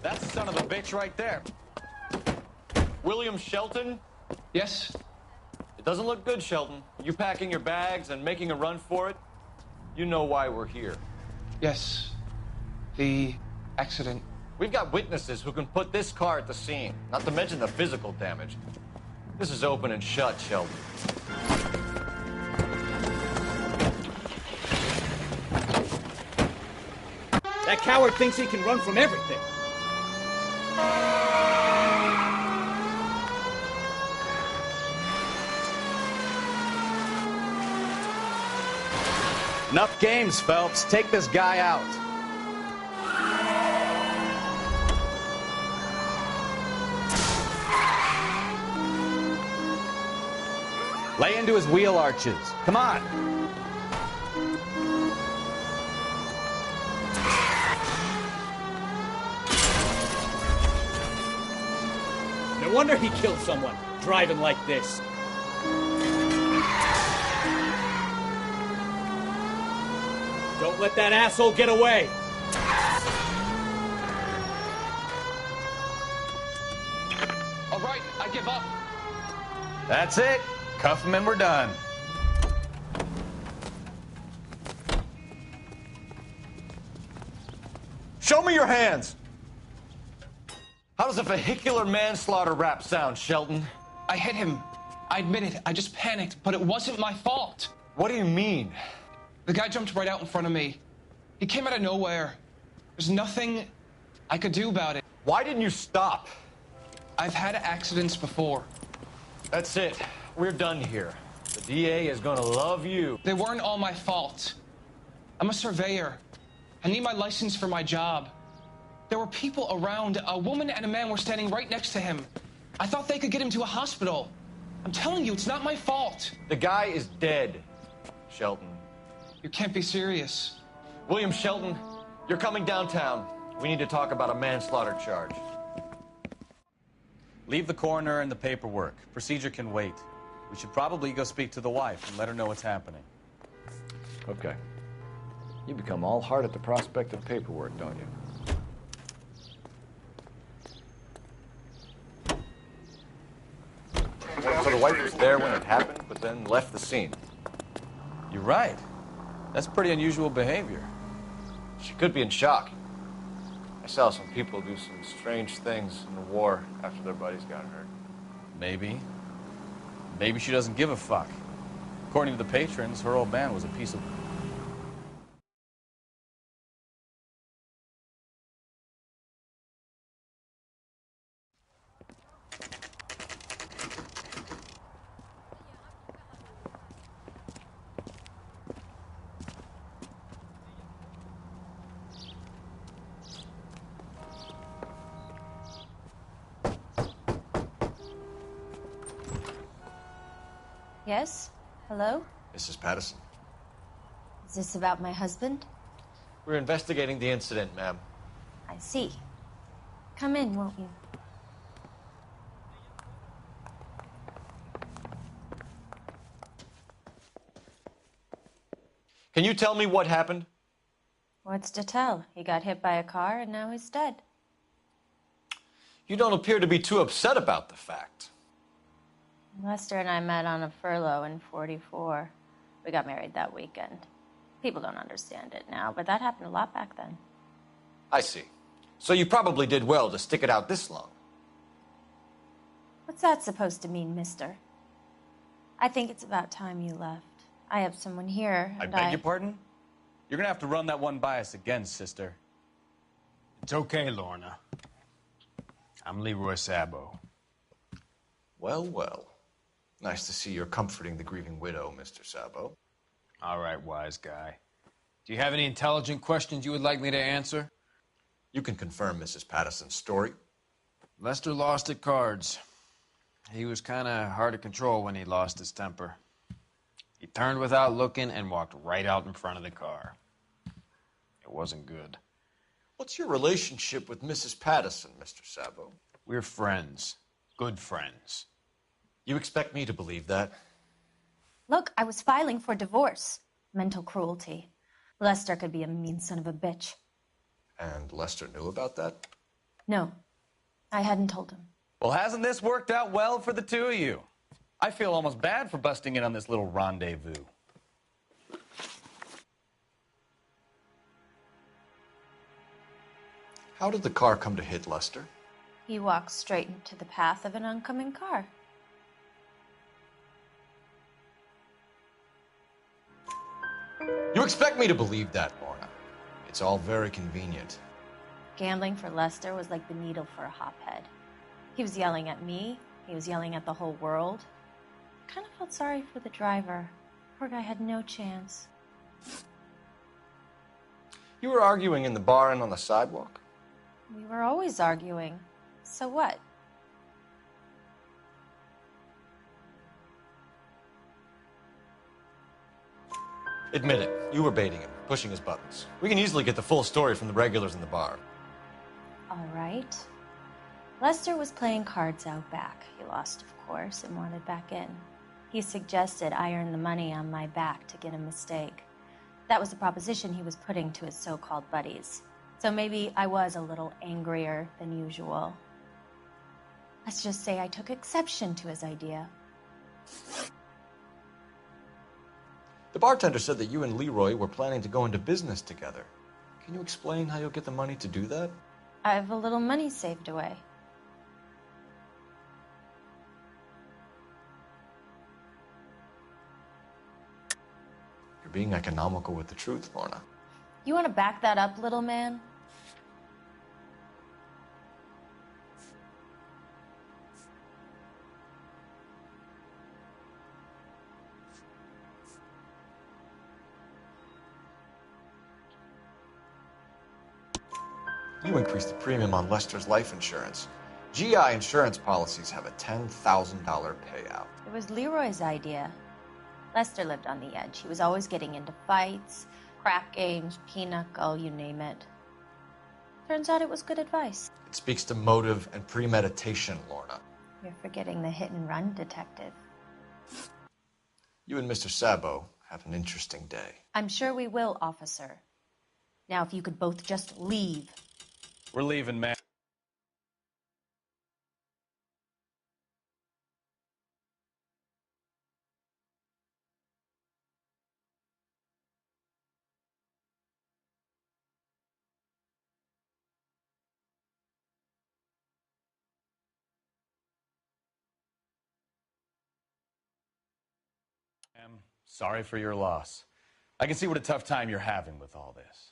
That's the son of a bitch right there. William Shelton? Yes? It doesn't look good, Shelton. You packing your bags and making a run for it? You know why we're here. Yes. The accident. We've got witnesses who can put this car at the scene, not to mention the physical damage. This is open and shut, Shelton. That coward thinks he can run from everything. Enough games, Phelps. Take this guy out. Lay into his wheel arches. Come on. No wonder he killed someone, driving like this. Don't let that asshole get away. All right, I give up. That's it. Cuff him and we're done. Show me your hands! How does a vehicular manslaughter rap sound, Shelton? I hit him. I admit it. I just panicked, but it wasn't my fault. What do you mean? The guy jumped right out in front of me. He came out of nowhere. There's nothing I could do about it. Why didn't you stop? I've had accidents before. That's it. We're done here. The DA is gonna love you. They weren't all my fault. I'm a surveyor. I need my license for my job. There were people around. A woman and a man were standing right next to him. I thought they could get him to a hospital. I'm telling you, it's not my fault. The guy is dead, Shelton. You can't be serious. William Shelton, you're coming downtown. We need to talk about a manslaughter charge. Leave the coroner and the paperwork. Procedure can wait. We should probably go speak to the wife and let her know what's happening. Okay. You become all heart at the prospect of paperwork, don't you? So the wife was there when it happened, but then left the scene. You're right. That's pretty unusual behavior. She could be in shock. I saw some people do some strange things in the war after their buddies got hurt. Maybe. Maybe she doesn't give a fuck. According to the patrons, her old man was a piece of... Yes? Hello? Mrs. Patterson. Is this about my husband? We're investigating the incident, ma'am. I see. Come in, won't you? Can you tell me what happened? What's to tell? He got hit by a car and now he's dead. You don't appear to be too upset about the fact. Lester and I met on a furlough in '44. We got married that weekend. People don't understand it now, but that happened a lot back then. I see. So you probably did well to stick it out this long. What's that supposed to mean, mister? I think it's about time you left. I have someone here, I and beg your pardon? You're gonna have to run that one by us again, sister. It's okay, Lorna. I'm Leroy Sabo. Well, well. Nice to see you're comforting the grieving widow, Mr. Sabo. All right, wise guy. Do you have any intelligent questions you would like me to answer? You can confirm Mrs. Patterson's story. Lester lost at cards. He was kind of hard to control when he lost his temper. He turned without looking and walked right out in front of the car. It wasn't good. What's your relationship with Mrs. Patterson, Mr. Sabo? We're friends. Good friends. You expect me to believe that? Look, I was filing for divorce. Mental cruelty. Lester could be a mean son of a bitch. And Lester knew about that? No, I hadn't told him. Well, hasn't this worked out well for the two of you? I feel almost bad for busting in on this little rendezvous. How did the car come to hit Lester? He walked straight into the path of an oncoming car. You expect me to believe that, Lorna. It's all very convenient. Gambling for Lester was like the needle for a hophead. He was yelling at me. He was yelling at the whole world. I kind of felt sorry for the driver. Poor guy had no chance. You were arguing in the bar and on the sidewalk? We were always arguing. So what? Admit it, you were baiting him, pushing his buttons. We can easily get the full story from the regulars in the bar. All right. Lester was playing cards out back. He lost, of course, and wanted back in. He suggested I earn the money on my back to get a mistake. That was the proposition he was putting to his so-called buddies. So maybe I was a little angrier than usual. Let's just say I took exception to his idea. The bartender said that you and Leroy were planning to go into business together. Can you explain how you'll get the money to do that? I have a little money saved away. You're being economical with the truth, Lorna. You want to back that up, little man? You increased the premium on Lester's life insurance. GI insurance policies have a $10,000 payout. It was Leroy's idea. Lester lived on the edge. He was always getting into fights, crack games, pinochle, you name it. Turns out it was good advice. It speaks to motive and premeditation, Lorna. You're forgetting the hit and run detective. You and Mr. Sabo have an interesting day. I'm sure we will, officer. Now, if you could both just leave. We're leaving, man. I'm sorry for your loss. I can see what a tough time you're having with all this.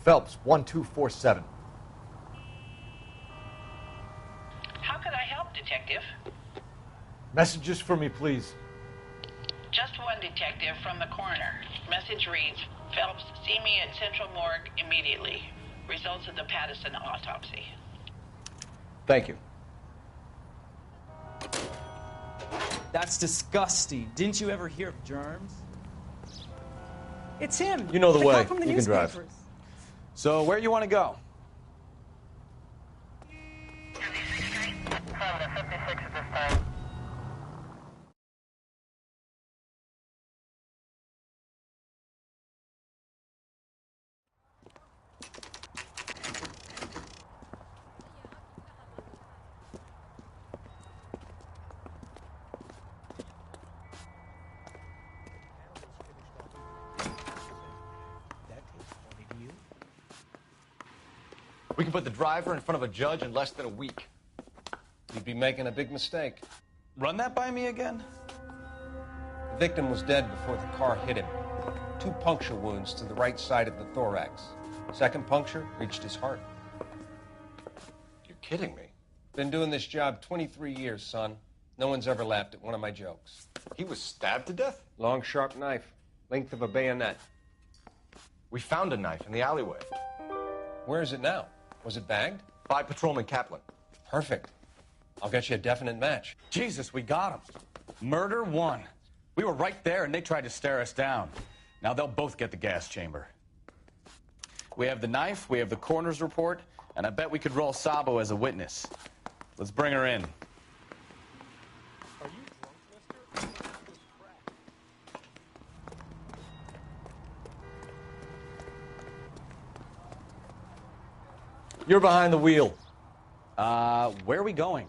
Phelps, 1247. How could I help, Detective? Messages for me, please. Just one detective from the coroner. Message reads, Phelps, see me at Central Morgue immediately. Results of the Patterson autopsy. Thank you. That's disgusting. Didn't you ever hear of germs? It's him. You know the way. From the You can drive. newspapers. So, where you want to go? We can put the driver in front of a judge in less than a week. You'd be making a big mistake. Run that by me again? The victim was dead before the car hit him. 2 puncture wounds to the right side of the thorax. Second puncture reached his heart. You're kidding me. Been doing this job 23 years, son. No one's ever laughed at one of my jokes. He was stabbed to death? Long, sharp knife. Length of a bayonet. We found a knife in the alleyway. Where is it now? Was it bagged? By Patrolman Kaplan. Perfect. I'll get you a definite match. Jesus, we got him. Murder 1. We were right there and they tried to stare us down. Now they'll both get the gas chamber. We have the knife, we have the coroner's report, and I bet we could roll Sabo as a witness. Let's bring her in. You're behind the wheel. Where are we going?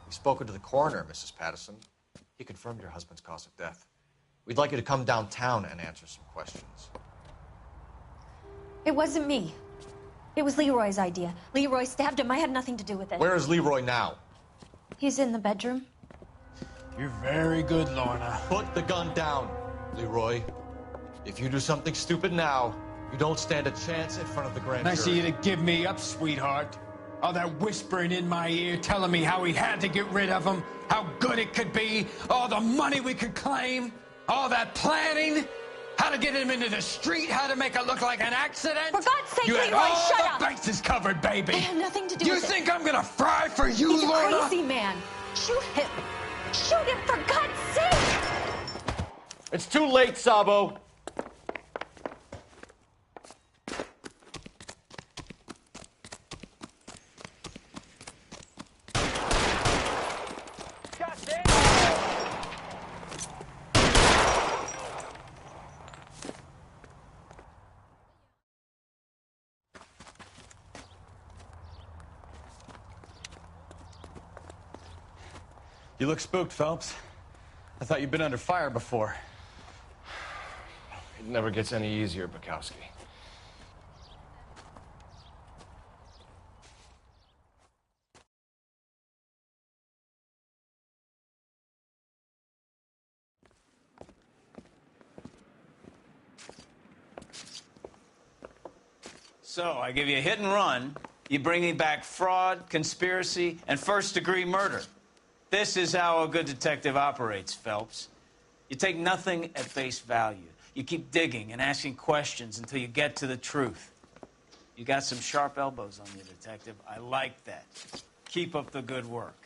We've spoken to the coroner, Mrs. Patterson. He confirmed your husband's cause of death. We'd like you to come downtown and answer some questions. It wasn't me. It was Leroy's idea. Leroy stabbed him. I had nothing to do with it. Where is Leroy now? He's in the bedroom. You're very good, Lorna. Put the gun down, Leroy. If you do something stupid now, you don't stand a chance in front of the grand Nice of jury. you to give me up, sweetheart. All that whispering in my ear, telling me how we had to get rid of him, how good it could be, all the money we could claim, all that planning, how to get him into the street, how to make it look like an accident. For God's sake, you had Leroy, all shut the up. bases covered, baby. I have nothing to do you with it. You think I'm gonna fry for you, He's Lorna? a crazy man. Shoot him. Shoot him, for God's sake. It's too late, Sabo. You look spooked, Phelps. I thought you'd been under fire before. It never gets any easier, Bukowski. So, I give you a hit and run. You bring me back fraud, conspiracy, and first-degree murder. This is how a good detective operates, Phelps. You take nothing at face value. You keep digging and asking questions until you get to the truth. You got some sharp elbows on you, detective. I like that. Keep up the good work.